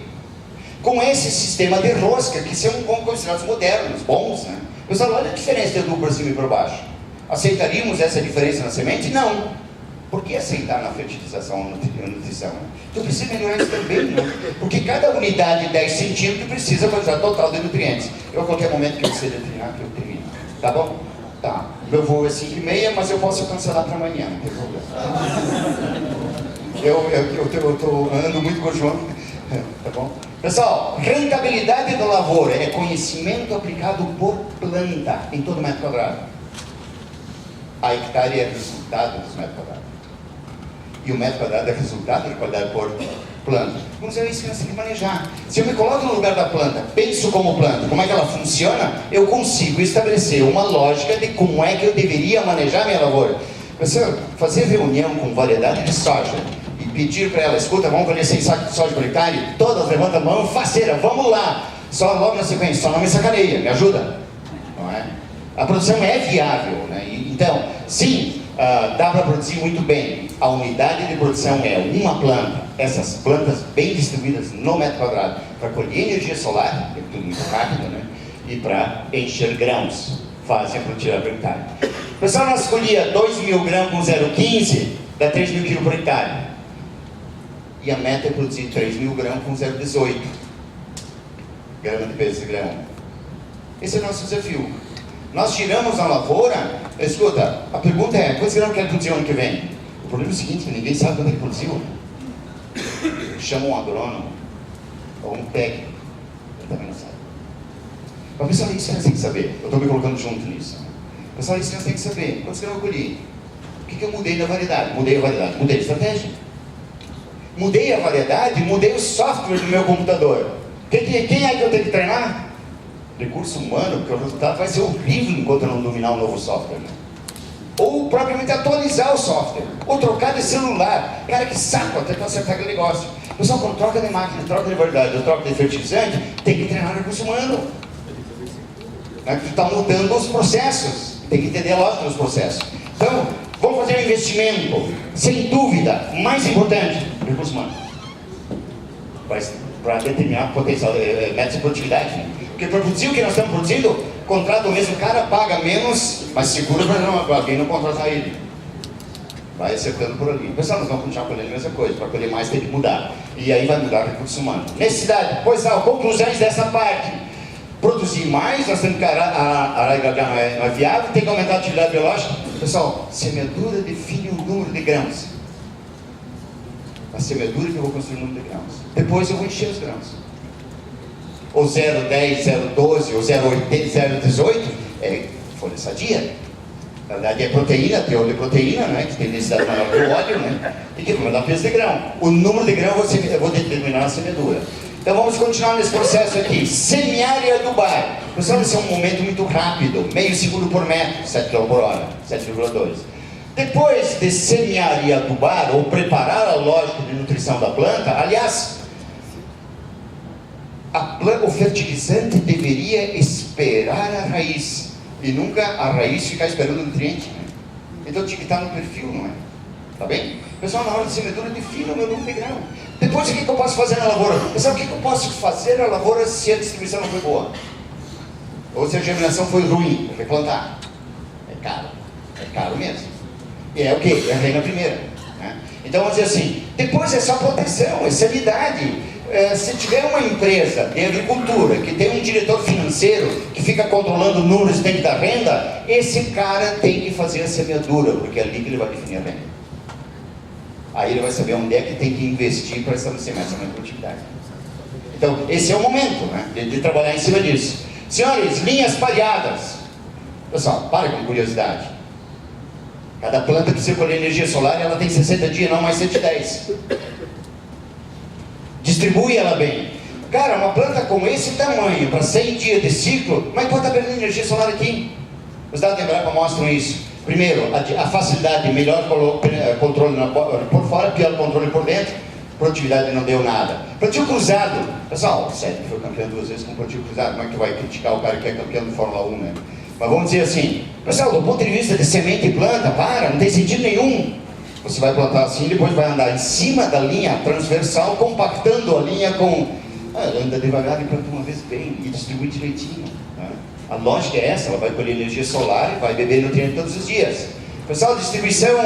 Com esse sistema de rosca, que são considerados modernos, bons, né? Pessoal, olha a diferença de adubo para cima e para baixo. Aceitaríamos essa diferença na semente? Não. Por que aceitar na fertilização e nutrição? Então precisa melhorar isso também, né? Porque cada unidade de 10 centímetros precisa da quantidade total de nutrientes. Eu a qualquer momento que eu precise treinar, que eu termino. Tá bom? Tá. Meu voo é 5h30, mas eu posso cancelar para amanhã, não tem problema. Eu ando muito com o João. Tá bom? Pessoal, rentabilidade da lavoura é conhecimento aplicado por planta em todo metro quadrado. A hectare é resultado dos metros quadrados. E o metro quadrado é resultado de qualidade por planta. Vamos dizer, isso que nós temos que manejar. Se eu me coloco no lugar da planta, penso como planta, como é que ela funciona, eu consigo estabelecer uma lógica de como é que eu deveria manejar minha lavoura. Pessoal, fazer reunião com variedade de soja e pedir para ela, escuta, vamos colher 100 sacos de soja por hectare, todas levantam a mão, faceira, vamos lá. Só logo na sequência, só não me sacaneia, me ajuda. Não é? A produção é viável, né? Então, sim, dá para produzir muito bem. A unidade de produção é uma planta, essas plantas bem distribuídas no metro quadrado, para colher energia solar, é tudo muito rápido, né? E para encher grãos, fazem a produtividade por hectare. Pessoal, nós colhia 2.000 grãos com 0,15, dá 3.000 kg por hectare. E a meta é produzir 3.000 grãos com 0,18 grama de peso de grão. Esse é o nosso desafio. Nós tiramos a lavoura, escuta, a pergunta é, quantos grãos quer produzir ano que vem? O problema é o seguinte, que ninguém sabe quando ele produziu. Chama um agrônomo, ou um técnico, ele também não sabe. Mas pessoal, isso nós temos que saber. Eu estou me colocando junto nisso. Pessoal, isso nós temos que saber. Quantos grãos eu colhi? O que eu mudei na variedade? Mudei a variedade, mudei a estratégia. Mudei a variedade, mudei o software do meu computador. Quem é que eu tenho que treinar? Recurso humano, porque o resultado vai ser horrível enquanto eu não dominar o novo software. Né? Ou propriamente atualizar o software, ou trocar de celular. Cara, que saco até para acertar aquele negócio. Pessoal, quando troca de máquina, troca de variedade, ou troca de fertilizante, tem que treinar o recurso humano. Está mudando os processos, tem que entender a lógica dos processos. Então, vamos fazer um investimento, sem dúvida, mais importante, recurso humano. Para determinar o potencial, métodos de produtividade. Né? Porque para produzir o que nós estamos produzindo, contrata o mesmo cara, paga menos, mas segura para alguém não contratar ele. Vai acertando por ali. Pessoal, nós vamos continuar colhendo a mesma coisa, para colher mais tem que mudar. E aí vai mudar o recurso humano. Necessidade, pois conclusões dessa parte. Produzir mais, nós temos que não é viável, tem que aumentar a atividade biológica. Pessoal, semeadura define o número de grãos. A semeadura que eu vou construir o número de grãos. Depois eu vou encher os grãos. Ou 0,10, 0,12, ou 0,80, 0,18 é folha sadia. Na verdade é proteína, teor de proteína, né, que tem densidade maior que o óleo, né, e que vai dar peso de grão. O número de grão eu vou determinar na semeadura. Então vamos continuar nesse processo aqui. Semear e adubar. Pessoal, esse é um momento muito rápido, meio segundo por metro, 7 km por hora, 7,2. Depois de semear e adubar, ou preparar a lógica de nutrição da planta, aliás, o fertilizante deveria esperar a raiz, e nunca a raiz ficar esperando o nutriente. Né? Então tinha que estar no perfil, não é? Tá bem? Pessoal, na hora de semeadura, defina o meu número de grão. Depois, o que eu posso fazer na lavoura? Pessoal, o que eu posso fazer na lavoura se a distribuição não foi boa? Ou se a germinação foi ruim? Eu replantar. É caro mesmo. E é o quê? É a reina primeira. Né? Então, vamos dizer assim, depois é só proteção, é sanidade. Se tiver uma empresa de agricultura que tem um diretor financeiro que fica controlando números e tem que dar renda, esse cara tem que fazer a semeadura, porque é ali que ele vai definir a renda. Aí ele vai saber onde é que tem que investir para estabelecer mais uma produtividade. Então, esse é o momento, né, de trabalhar em cima disso. Senhores, linhas pareadas. Pessoal, para com curiosidade. Cada planta que precisa colher energia solar, ela tem 60 dias, não mais 110. Distribui ela bem. Cara, uma planta com esse tamanho, para 100 dias de ciclo, mas pode estar perdendo energia solar aqui. Os dados da Embrapa mostram isso. Primeiro, a facilidade de melhor controle por fora, pior controle por dentro. Produtividade não deu nada. Plantio cruzado. Pessoal, o Sérgio foi campeão 2 vezes com plantio cruzado. Como é que tu vai criticar o cara que é campeão de Fórmula 1, né? Mas vamos dizer assim, pessoal, do ponto de vista de semente e planta, não tem sentido nenhum. Você vai plantar assim, depois vai andar em cima da linha transversal, compactando a linha com... anda devagar e planta uma vez bem e distribui direitinho. Né? A lógica é essa, ela vai colher energia solar e vai beber nutriente todos os dias. Pessoal, distribuição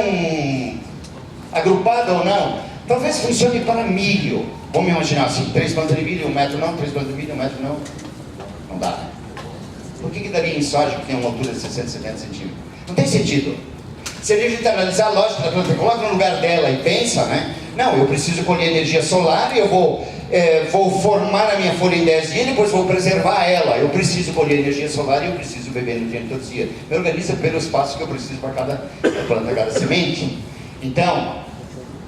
agrupada ou não, talvez funcione para milho. Vamos imaginar assim, 3 plantas de milho, 1 metro não, 3 plantas de milho, 1 metro não. Não dá, né? Por que daria em soja que tem uma altura de 60, 70 centímetros? Não tem sentido. Se a gente analisar a lógica da planta, coloca no lugar dela e pensa, né? Não, eu preciso colher energia solar e eu vou formar a minha folha em 10 dias e depois vou preservar ela. Eu preciso colher energia solar e eu preciso beber nutriente todos os dias. Me organiza pelo espaço que eu preciso para cada planta, cada semente. Então,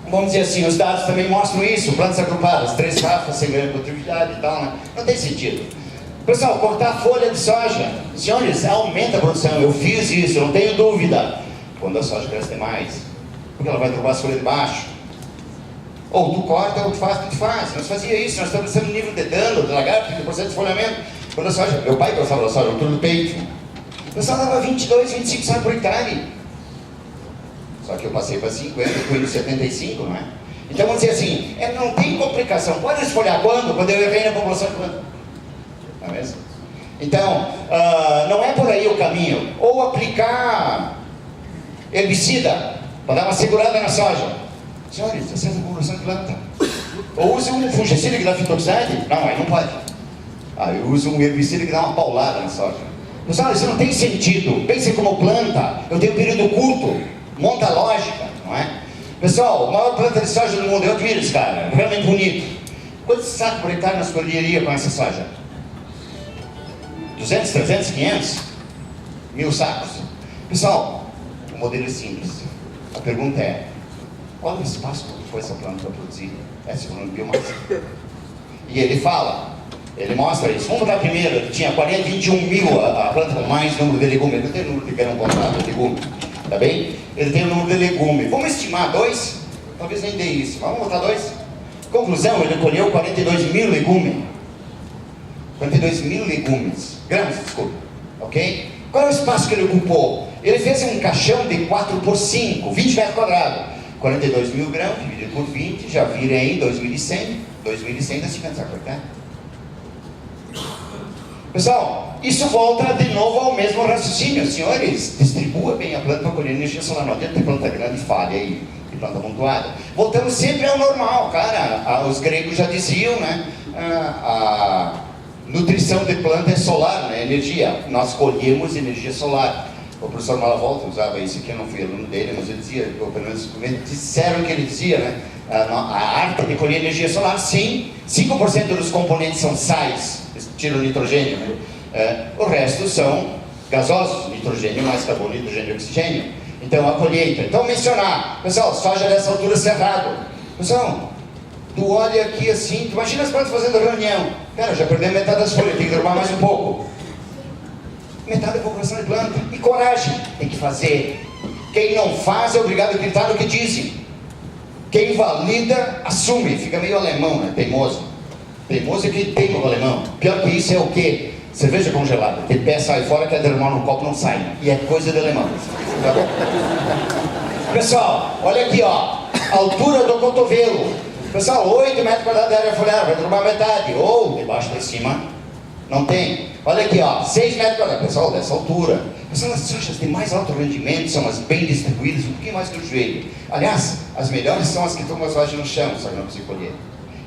vamos dizer assim, os dados também mostram isso, plantas agrupadas, 3 safras, sem grande produtividade e tal, né? Não tem sentido. Pessoal, cortar folha de soja, senhores, aumenta a produção, eu fiz isso, não tenho dúvida. Quando a soja cresce demais, porque ela vai derrubar as folhas de baixo. Ou tu corta, ou tu faz, Nós fazia isso, nós estabelecemos nível de dano, de lagarto, de processo de folhamento. Quando a soja, meu pai gostava da soja, altura do peito. O pessoal dava 22, 25 sacos por hectare. Só que eu passei para 50, fui no 75, não é? Então vamos dizer assim, não tem complicação. Pode esfolhar quando? Quando eu errei na população de planta. Não é mesmo? Então, não é por aí o caminho. Ou aplicar herbicida para dar uma segurada na soja. Senhores, está sendo população de planta. Ou use um fungicida que dá fitoxide. Não, aí não pode. Eu uso um herbicida que dá uma paulada na soja. Pessoal, isso não tem sentido. Pense como planta. Eu tenho um período curto. Monta a lógica, não é? Pessoal, a maior planta de soja do mundo, eu admiro esse cara, realmente bonito. Quantos sacos por hectare nós colheria com essa soja? 200, 300, 500? 1000 sacos? Pessoal, o modelo é simples. A pergunta é, qual é o espaço que foi essa planta para produzir essa biomassa? E ele fala, ele mostra isso. Vamos botar primeiro, que tinha 21 mil a planta com mais número de legumes. Ele não tem o número de grão comprado de legume, tá bem? Ele tem o número de legume. Vamos estimar 2? Talvez nem dê isso. Vamos botar 2? Conclusão, ele colheu 42 mil legumes. 42 mil legumes. Gramas, desculpa. Ok? Qual é o espaço que ele ocupou? Ele fez um caixão de 4 por 5, 20 metros quadrados. 42 mil grãos, dividido por 20, já vira em 2.100. 2.100 dá 50 sacos por hectare. Pessoal, isso volta de novo ao mesmo raciocínio. Senhores, distribua bem a planta para colher energia solar. Não adianta ter planta grande e falha aí, e planta amontoada. Voltamos sempre ao normal, cara. Os gregos já diziam, né? A nutrição de planta é solar, né? Energia. Nós colhemos energia solar. O professor Malavolta usava isso aqui, eu não fui aluno dele, mas ele dizia, ou pelo menos disseram que ele dizia, né? A arte de colher energia solar, sim, 5% dos componentes são sais, tira o nitrogênio, né? O resto são gasosos, nitrogênio mais carbono, hidrogênio e oxigênio. Então a colheita, então mencionar, pessoal, soja dessa altura cerrado. Pessoal, tu olha aqui assim, tu imagina as plantas fazendo reunião, cara, já perdeu metade das folhas, tem que derrubar mais um pouco. Metade da população de planta. E coragem, tem que fazer. Quem não faz é obrigado a gritar no que dizem. Quem valida, assume. Fica meio alemão, né? Teimoso. Teimoso é que teima o alemão. Pior que isso é o quê? Cerveja congelada. Que pé sai fora, quer derramar no copo, não sai. E é coisa de alemão. Tá bom? Pessoal, olha aqui, ó. Altura do cotovelo. Pessoal, 8 metros quadrados de área foliar, vai derrubar metade. Ou de baixo para cima. Não tem. Olha aqui, ó, 6 metros quadrados. Pessoal, dessa altura. Pessoal, as sojas de mais alto rendimento são as bem distribuídas, um pouquinho mais que o joelho. Aliás, as melhores são as que tomam as soja no chão, só que não consigo colher.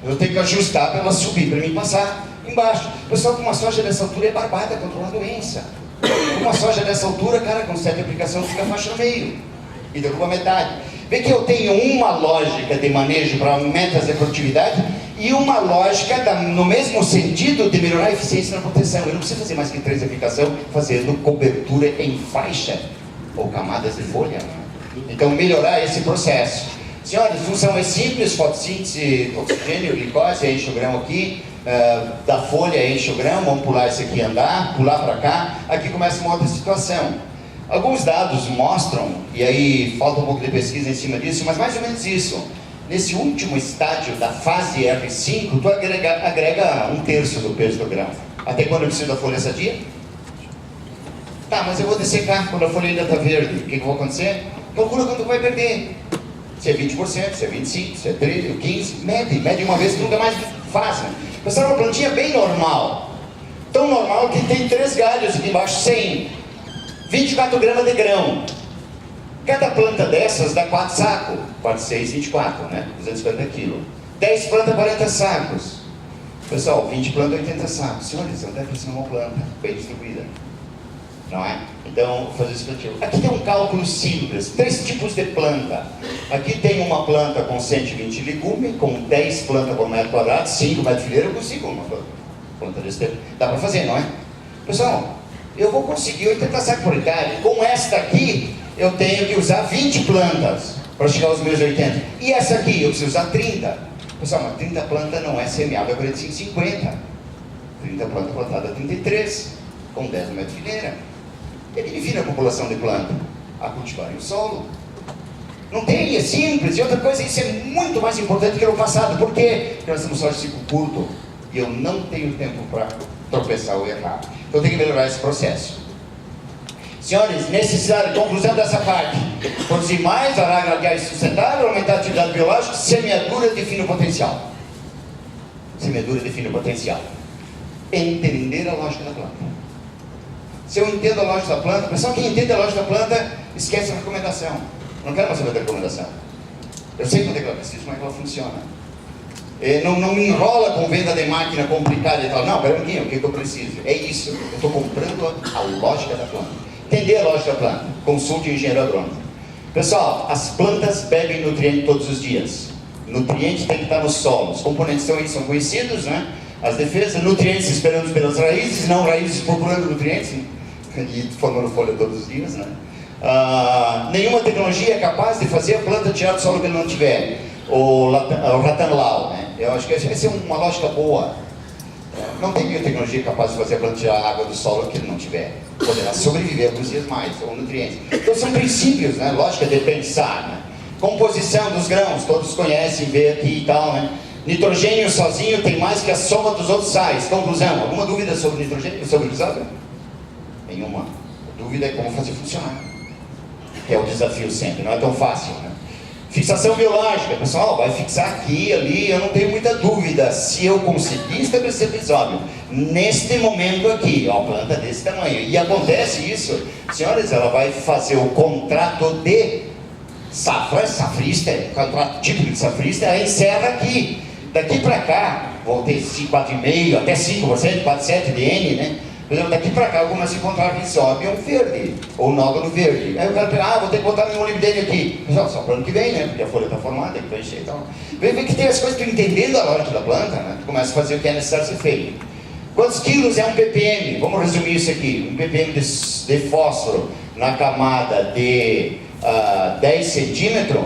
Eu tenho que ajustar para ela subir, para mim passar embaixo. Pessoal, com uma soja dessa altura é barbada contra uma doença. Com uma soja dessa altura, cara, com 7 aplicações fica a faixa no meio. E derruba metade. Vê que eu tenho uma lógica de manejo para metas de produtividade e uma lógica no mesmo sentido de melhorar a eficiência na proteção. Eu não preciso fazer mais que 3 aplicações fazendo cobertura em faixa ou camadas de folha. Então, melhorar esse processo. Senhores, a função é simples, fotossíntese, oxigênio, glicose, enche o grão aqui, da folha enche o grão, vamos pular esse aqui e andar, pular para cá, aqui começa uma outra situação. Alguns dados mostram, e aí falta um pouco de pesquisa em cima disso, mas mais ou menos isso. Nesse último estágio da fase R5, tu agrega 1/3 do peso do grão. Até quando eu preciso da folha sadia? Tá, mas eu vou dessecar quando a folha ainda está verde. O que vai acontecer? Calcula quanto vai perder. Se é 20%, se é 25%, se é 13%, 15%, mede uma vez que nunca mais faz. Né? Pessoal, uma plantinha bem normal. Tão normal que tem 3 galhos aqui embaixo, 100. 24 gramas de grão. Cada planta dessas dá 4 sacos. 4, 6, 24, né? 250 quilos. 10 plantas, 40 sacos. Pessoal, 20 plantas, 80 sacos. Senhores, onde é que isso é uma planta bem distribuída? Não é? Então, vou fazer isso contigo. Aqui tem um cálculo simples. 3 tipos de planta. Aqui tem uma planta com 120 legumes, com 10 plantas por metro quadrado, 5 metros de fileira, eu consigo uma planta desse tempo. Dá para fazer, não é? Pessoal, eu vou conseguir 80 sacos por hectare. Com esta aqui, eu tenho que usar 20 plantas para chegar aos meus 80. E essa aqui, eu preciso usar 30. Pessoal, mas 30 plantas não é semeável a 45, 50. 30 plantas plantadas a 33, com 10 no metro de fileira. Ele divide a população de planta a cultivar em solo. Não tem, é simples. E outra coisa, isso é muito mais importante que no passado. Por quê? Porque nós temos só de ciclo curto. E eu não tenho tempo para tropeçar ou errar. Então eu tenho que melhorar esse processo. Senhores, necessidade, conclusão dessa parte. Produzir mais, agrar sustentável, aumentar a atividade biológica, semeadura define o potencial. Semeadura define o potencial. Entender a lógica da planta. Se eu entendo a lógica da planta, pessoal, quem entende a lógica da planta, esquece a recomendação. Eu não quero mais saber da recomendação. Eu sei quando é que ela precisa, como é que ela funciona. Não me enrola com venda de máquina complicada e tal. Não, pera um pouquinho, o que eu preciso? É isso, eu estou comprando a lógica da planta. Entender a lógica da planta. Consulte o engenheiro agrônomo. Pessoal, as plantas bebem nutriente todos os dias. Nutriente tem que estar no solo. Os componentes são conhecidos, né? As defesas, nutrientes esperando pelas raízes, não raízes procurando nutrientes, e formando folha todos os dias, né? Nenhuma tecnologia é capaz de fazer a planta tirar do solo que ele não tiver. O Rattan-Lau, né? Eu acho que essa é uma lógica boa. Não tem biotecnologia capaz de fazer a planta tirar a água do solo que ele não tiver. Poderá sobreviver alguns dias mais, ou nutrientes. Então são princípios, né? Lógica de pensar, né? Composição dos grãos, todos conhecem, vê aqui e tal, né? Nitrogênio sozinho tem mais que a soma dos outros sais. Conclusão, alguma dúvida sobre nitrogênio, sobre o desastre? Nenhuma. A dúvida é como fazer funcionar. Que é o desafio sempre, não é tão fácil, né? Fixação biológica, pessoal, vai fixar aqui, ali, eu não tenho muita dúvida. Se eu conseguir estabelecer episódio, neste momento aqui, ó, planta desse tamanho, e acontece isso, senhores, ela vai fazer o contrato de safrista, contrato típico de safrista, ela encerra aqui. Daqui para cá, vou ter 4,5% até 5%, 4,7% de N, né? Por exemplo, daqui para cá eu começo a encontrar risóbio verde, ou nódulo verde. Aí eu quero pegar, vou ter que botar meu molibdênio aqui. Pessoal, só para o ano que vem, né? Porque a folha está formada, tem que preencher e tal. Vem que tem as coisas, tu entendendo a lógica da planta, né? Tu começa a fazer o que é necessário ser feito. Quantos quilos é um ppm? Vamos resumir isso aqui. Um ppm de fósforo na camada de 10 centímetros,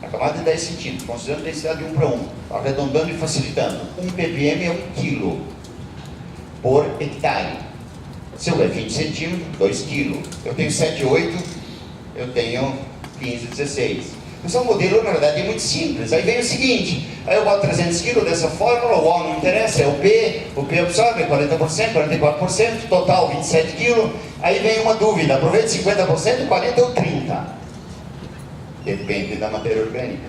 a camada de 10 centímetros, considerando a densidade de 1 para 1, arredondando e facilitando. Um ppm é 1 quilo por hectare. Se eu der 20 centímetros, 2 quilos. Eu tenho 7, 8, eu tenho 15, 16. Então o modelo, na verdade, é muito simples. Aí vem o seguinte, aí eu boto 300 quilos dessa fórmula, o O não interessa, é o P absorve 40%, 44%, total 27 quilos. Aí vem uma dúvida, aproveita 50%, 40% ou 30%. Depende da matéria orgânica.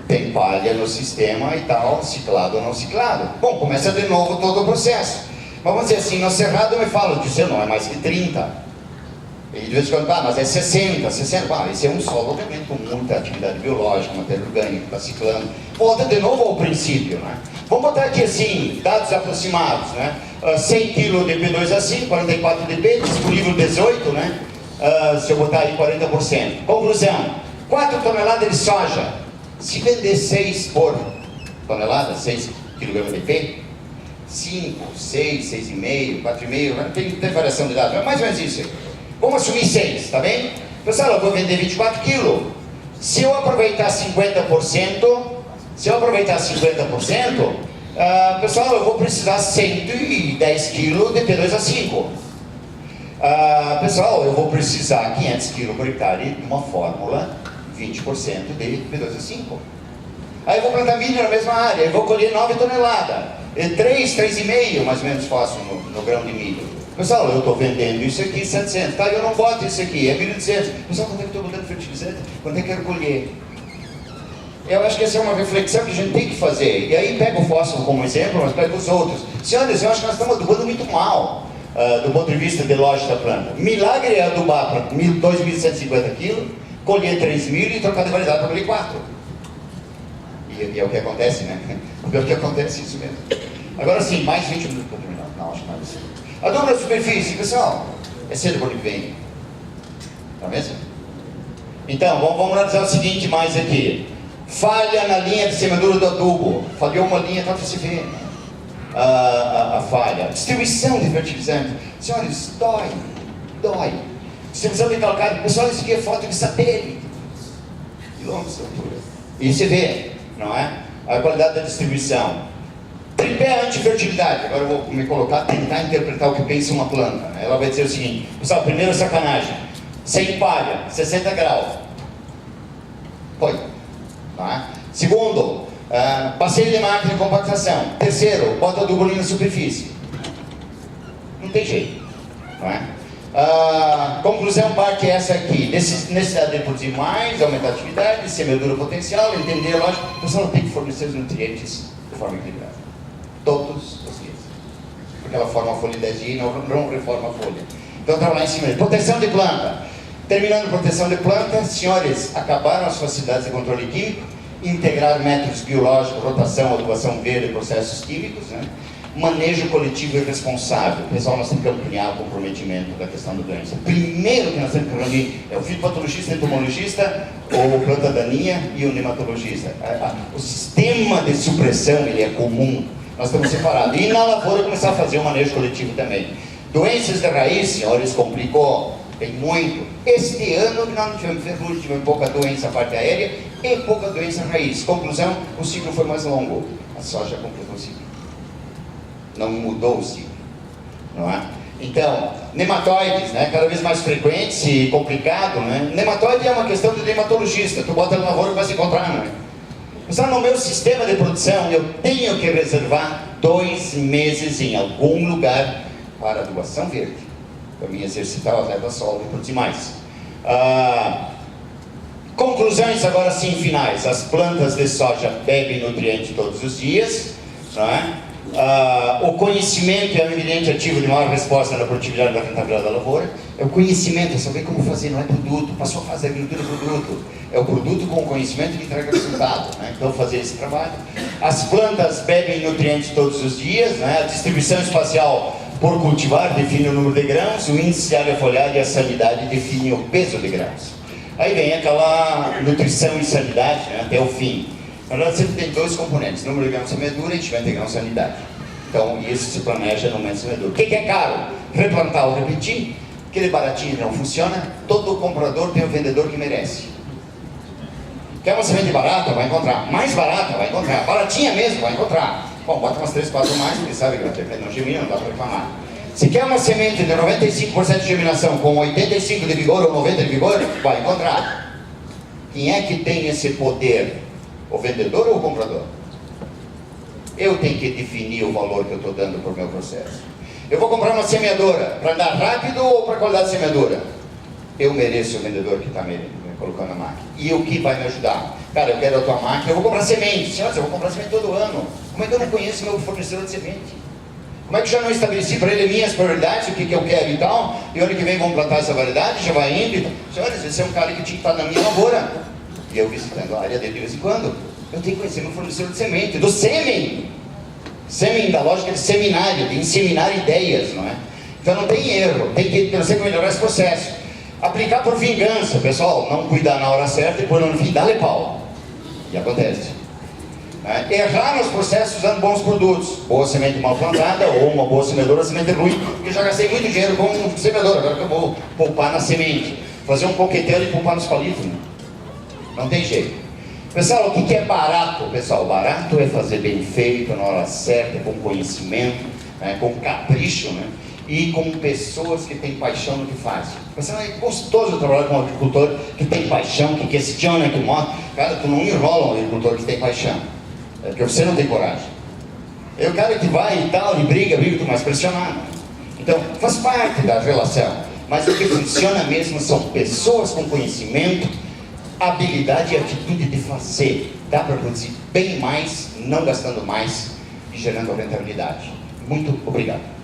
Tem palha no sistema e tal, ciclado ou não ciclado. Bom, começa de novo todo o processo. Mas vamos dizer assim, no cerrado eu me falo, disse, não é mais que 30. E de vez em quando, mas é 60. Esse é um solo, obviamente, com muita atividade biológica, matéria orgânica, está ciclando. Volta de novo ao princípio, né? Vamos botar aqui assim, dados aproximados, né? 100 kg de P2A5, 44 de P, disponível 18, né? Se eu botar aí 40%. Conclusão, 4 toneladas de soja, se vender 6 por tonelada, 6 kg de P, 5, 6, 6,5, 4,5, tem variação de dados, é mais ou menos isso aí. Vamos assumir 6, tá bem? Pessoal, eu vou vender 24 quilos. Se eu aproveitar 50%, pessoal, eu vou precisar 110 quilos de P2A5. Pessoal, eu vou precisar 500 quilos por hectare de uma fórmula 20% de P2A5. Aí eu vou plantar milho na mesma área, eu vou colher 9 toneladas. 3,5 mais ou menos faço no grão de milho. Pessoal, eu estou vendendo isso aqui 700, tá? Eu não boto isso aqui, é 1.200. Pessoal, quando é que eu estou botando fertilizante? Quando é que eu quero colher? Eu acho que essa é uma reflexão que a gente tem que fazer. E aí pega o fósforo como exemplo, mas pega os outros. Senhores, eu acho que nós estamos adubando muito mal, do ponto de vista de lógica da planta. Milagre é adubar para 2.150 quilos, colher 3.000 e trocar de variedade para colher 4. E é o que acontece, né? É o que acontece, isso mesmo. Agora sim, mais 20 minutos para terminar. Não, acho que mais. A dobra da superfície, pessoal, é cedo por que vem. Tá mesmo? Então, vamos analisar o seguinte mais aqui. Falha na linha de semeadura do adubo. Falhou uma linha, tá para você ver a falha. Distribuição de fertilizante. Senhores, dói. Distribuição de calcário. Pessoal, isso aqui é foto de satélite. Quilômetros de altura. E você vê, não é? A qualidade da distribuição. Tripé antifertilidade. Agora eu vou me colocar, tentar interpretar o que pensa uma planta, né? Ela vai dizer o seguinte, pessoal, primeiro sacanagem, sem palha, 60 graus. Foi. Tá? Segundo, passeio de máquina de compactação. Terceiro, bota adubo ali na superfície. Não tem jeito. Não é? Conclusão parte essa aqui, necessidade de produzir mais, aumentar a atividade, semeadura potencial, entender a lógica. O pessoal tem que fornecer os nutrientes de forma equilibrada. Todos os dias. Porque ela forma a folha de 10 dias e não reforma a folha. Então trabalhar em cima de proteção de planta. Terminando proteção de planta, senhores, acabaram as facilidades de controle químico, integrar métodos biológicos, rotação, adubação verde, processos químicos, né? manejo coletivo e responsável. Pessoal, nós temos que ampliar o comprometimento da questão da doença. Primeiro que nós temos que reunir é o fitopatologista, entomologista, o planta daninha e o nematologista. O sistema de supressão ele é comum, nós estamos separados. E na lavoura começar a fazer um manejo coletivo também. Doenças de raiz, senhores, complicou, tem muito. Este ano nós não tivemos ferrugem, tivemos pouca doença parte aérea e pouca doença raiz. Conclusão, o ciclo foi mais longo. A soja completou o ciclo. Não mudou o ciclo, não é? Então, nematóides, né, cada vez mais frequentes e complicado, né? Nematóide é uma questão do dermatologista, tu bota na lavoura e vai se encontrar, não é? Mas no meu sistema de produção, eu tenho que reservar 2 meses em algum lugar para adubação verde, para me exercitar o atleta solo e produzir mais. Conclusões agora sim finais. As plantas de soja bebem nutriente todos os dias, não é? O conhecimento é um evidente ativo de maior resposta na produtividade da rentabilidade da lavoura. É o conhecimento, é saber como fazer, não é produto. Passou a fase da agricultura produto. É o produto com o conhecimento que entrega resultado, né? Então fazer esse trabalho. As plantas bebem nutrientes todos os dias, né? A distribuição espacial por cultivar define o número de grãos, o índice de área folhada e a sanidade define o peso de grãos. Aí vem aquela nutrição e sanidade, né? Até o fim. Na verdade, sempre tem 2 componentes, número de grãos semeadura e enchimento de grãos sanidade. Então, isso se planeja no momento de semeadura. O que é caro? Replantar ou repetir. Aquele baratinho não funciona, todo comprador tem o vendedor que merece. Quer uma semente barata? Vai encontrar. Mais barata? Vai encontrar. Baratinha mesmo? Vai encontrar. Bom, bota umas 3, 4 mais, porque sabe que não germina, não dá para reclamar. Se quer uma semente de 95% de germinação com 85% de vigor ou 90% de vigor, vai encontrar. Quem é que tem esse poder? O vendedor ou o comprador? Eu tenho que definir o valor que eu estou dando para o meu processo. Eu vou comprar uma semeadora para andar rápido ou para qualidade de semeadora? Eu mereço o vendedor que está me colocando a máquina. E o que vai me ajudar? Cara, eu quero a tua máquina, eu vou comprar semente. Senhora, eu vou comprar semente todo ano. Como é que eu não conheço meu fornecedor de semente? Como é que eu já não estabeleci para ele minhas prioridades, o que eu quero e tal? E ano que vem vamos plantar essa variedade, já vai indo e tal. Senhores, esse é um cara que tinha que estar na minha lavoura. E eu visitando a área dele de vez em quando. Eu tenho que conhecer meu fornecedor de semente, do sêmen. Sêmen da lógica de seminário, de inseminar ideias, não é? Então não tem erro, tem que ter melhorar esse processo. Aplicar por vingança, pessoal, não cuidar na hora certa e por no fim dá-lhe pau. E acontece. Errar nos processos usando bons produtos. Boa semente mal plantada ou uma boa semeadora, semente ruim. Porque eu já gastei muito dinheiro com um semeador, agora que eu vou poupar na semente. Fazer um coquetel e poupar nos palitos, né? Não tem jeito. Pessoal, o que é barato? Pessoal, barato é fazer bem feito, na hora certa, com conhecimento, com capricho, né? E com pessoas que têm paixão no que fazem. Pessoal, é gostoso trabalhar com um agricultor que tem paixão, que questiona, que mostra. Cara, tu não enrola um agricultor que tem paixão. É porque você não tem coragem. É o cara que vai e tal, e briga, tu mais pressionado. Então, faz parte da relação. Mas o que funciona mesmo são pessoas com conhecimento, habilidade e atitude de fazer. Dá para produzir bem mais, não gastando mais e gerando rentabilidade. Muito obrigado.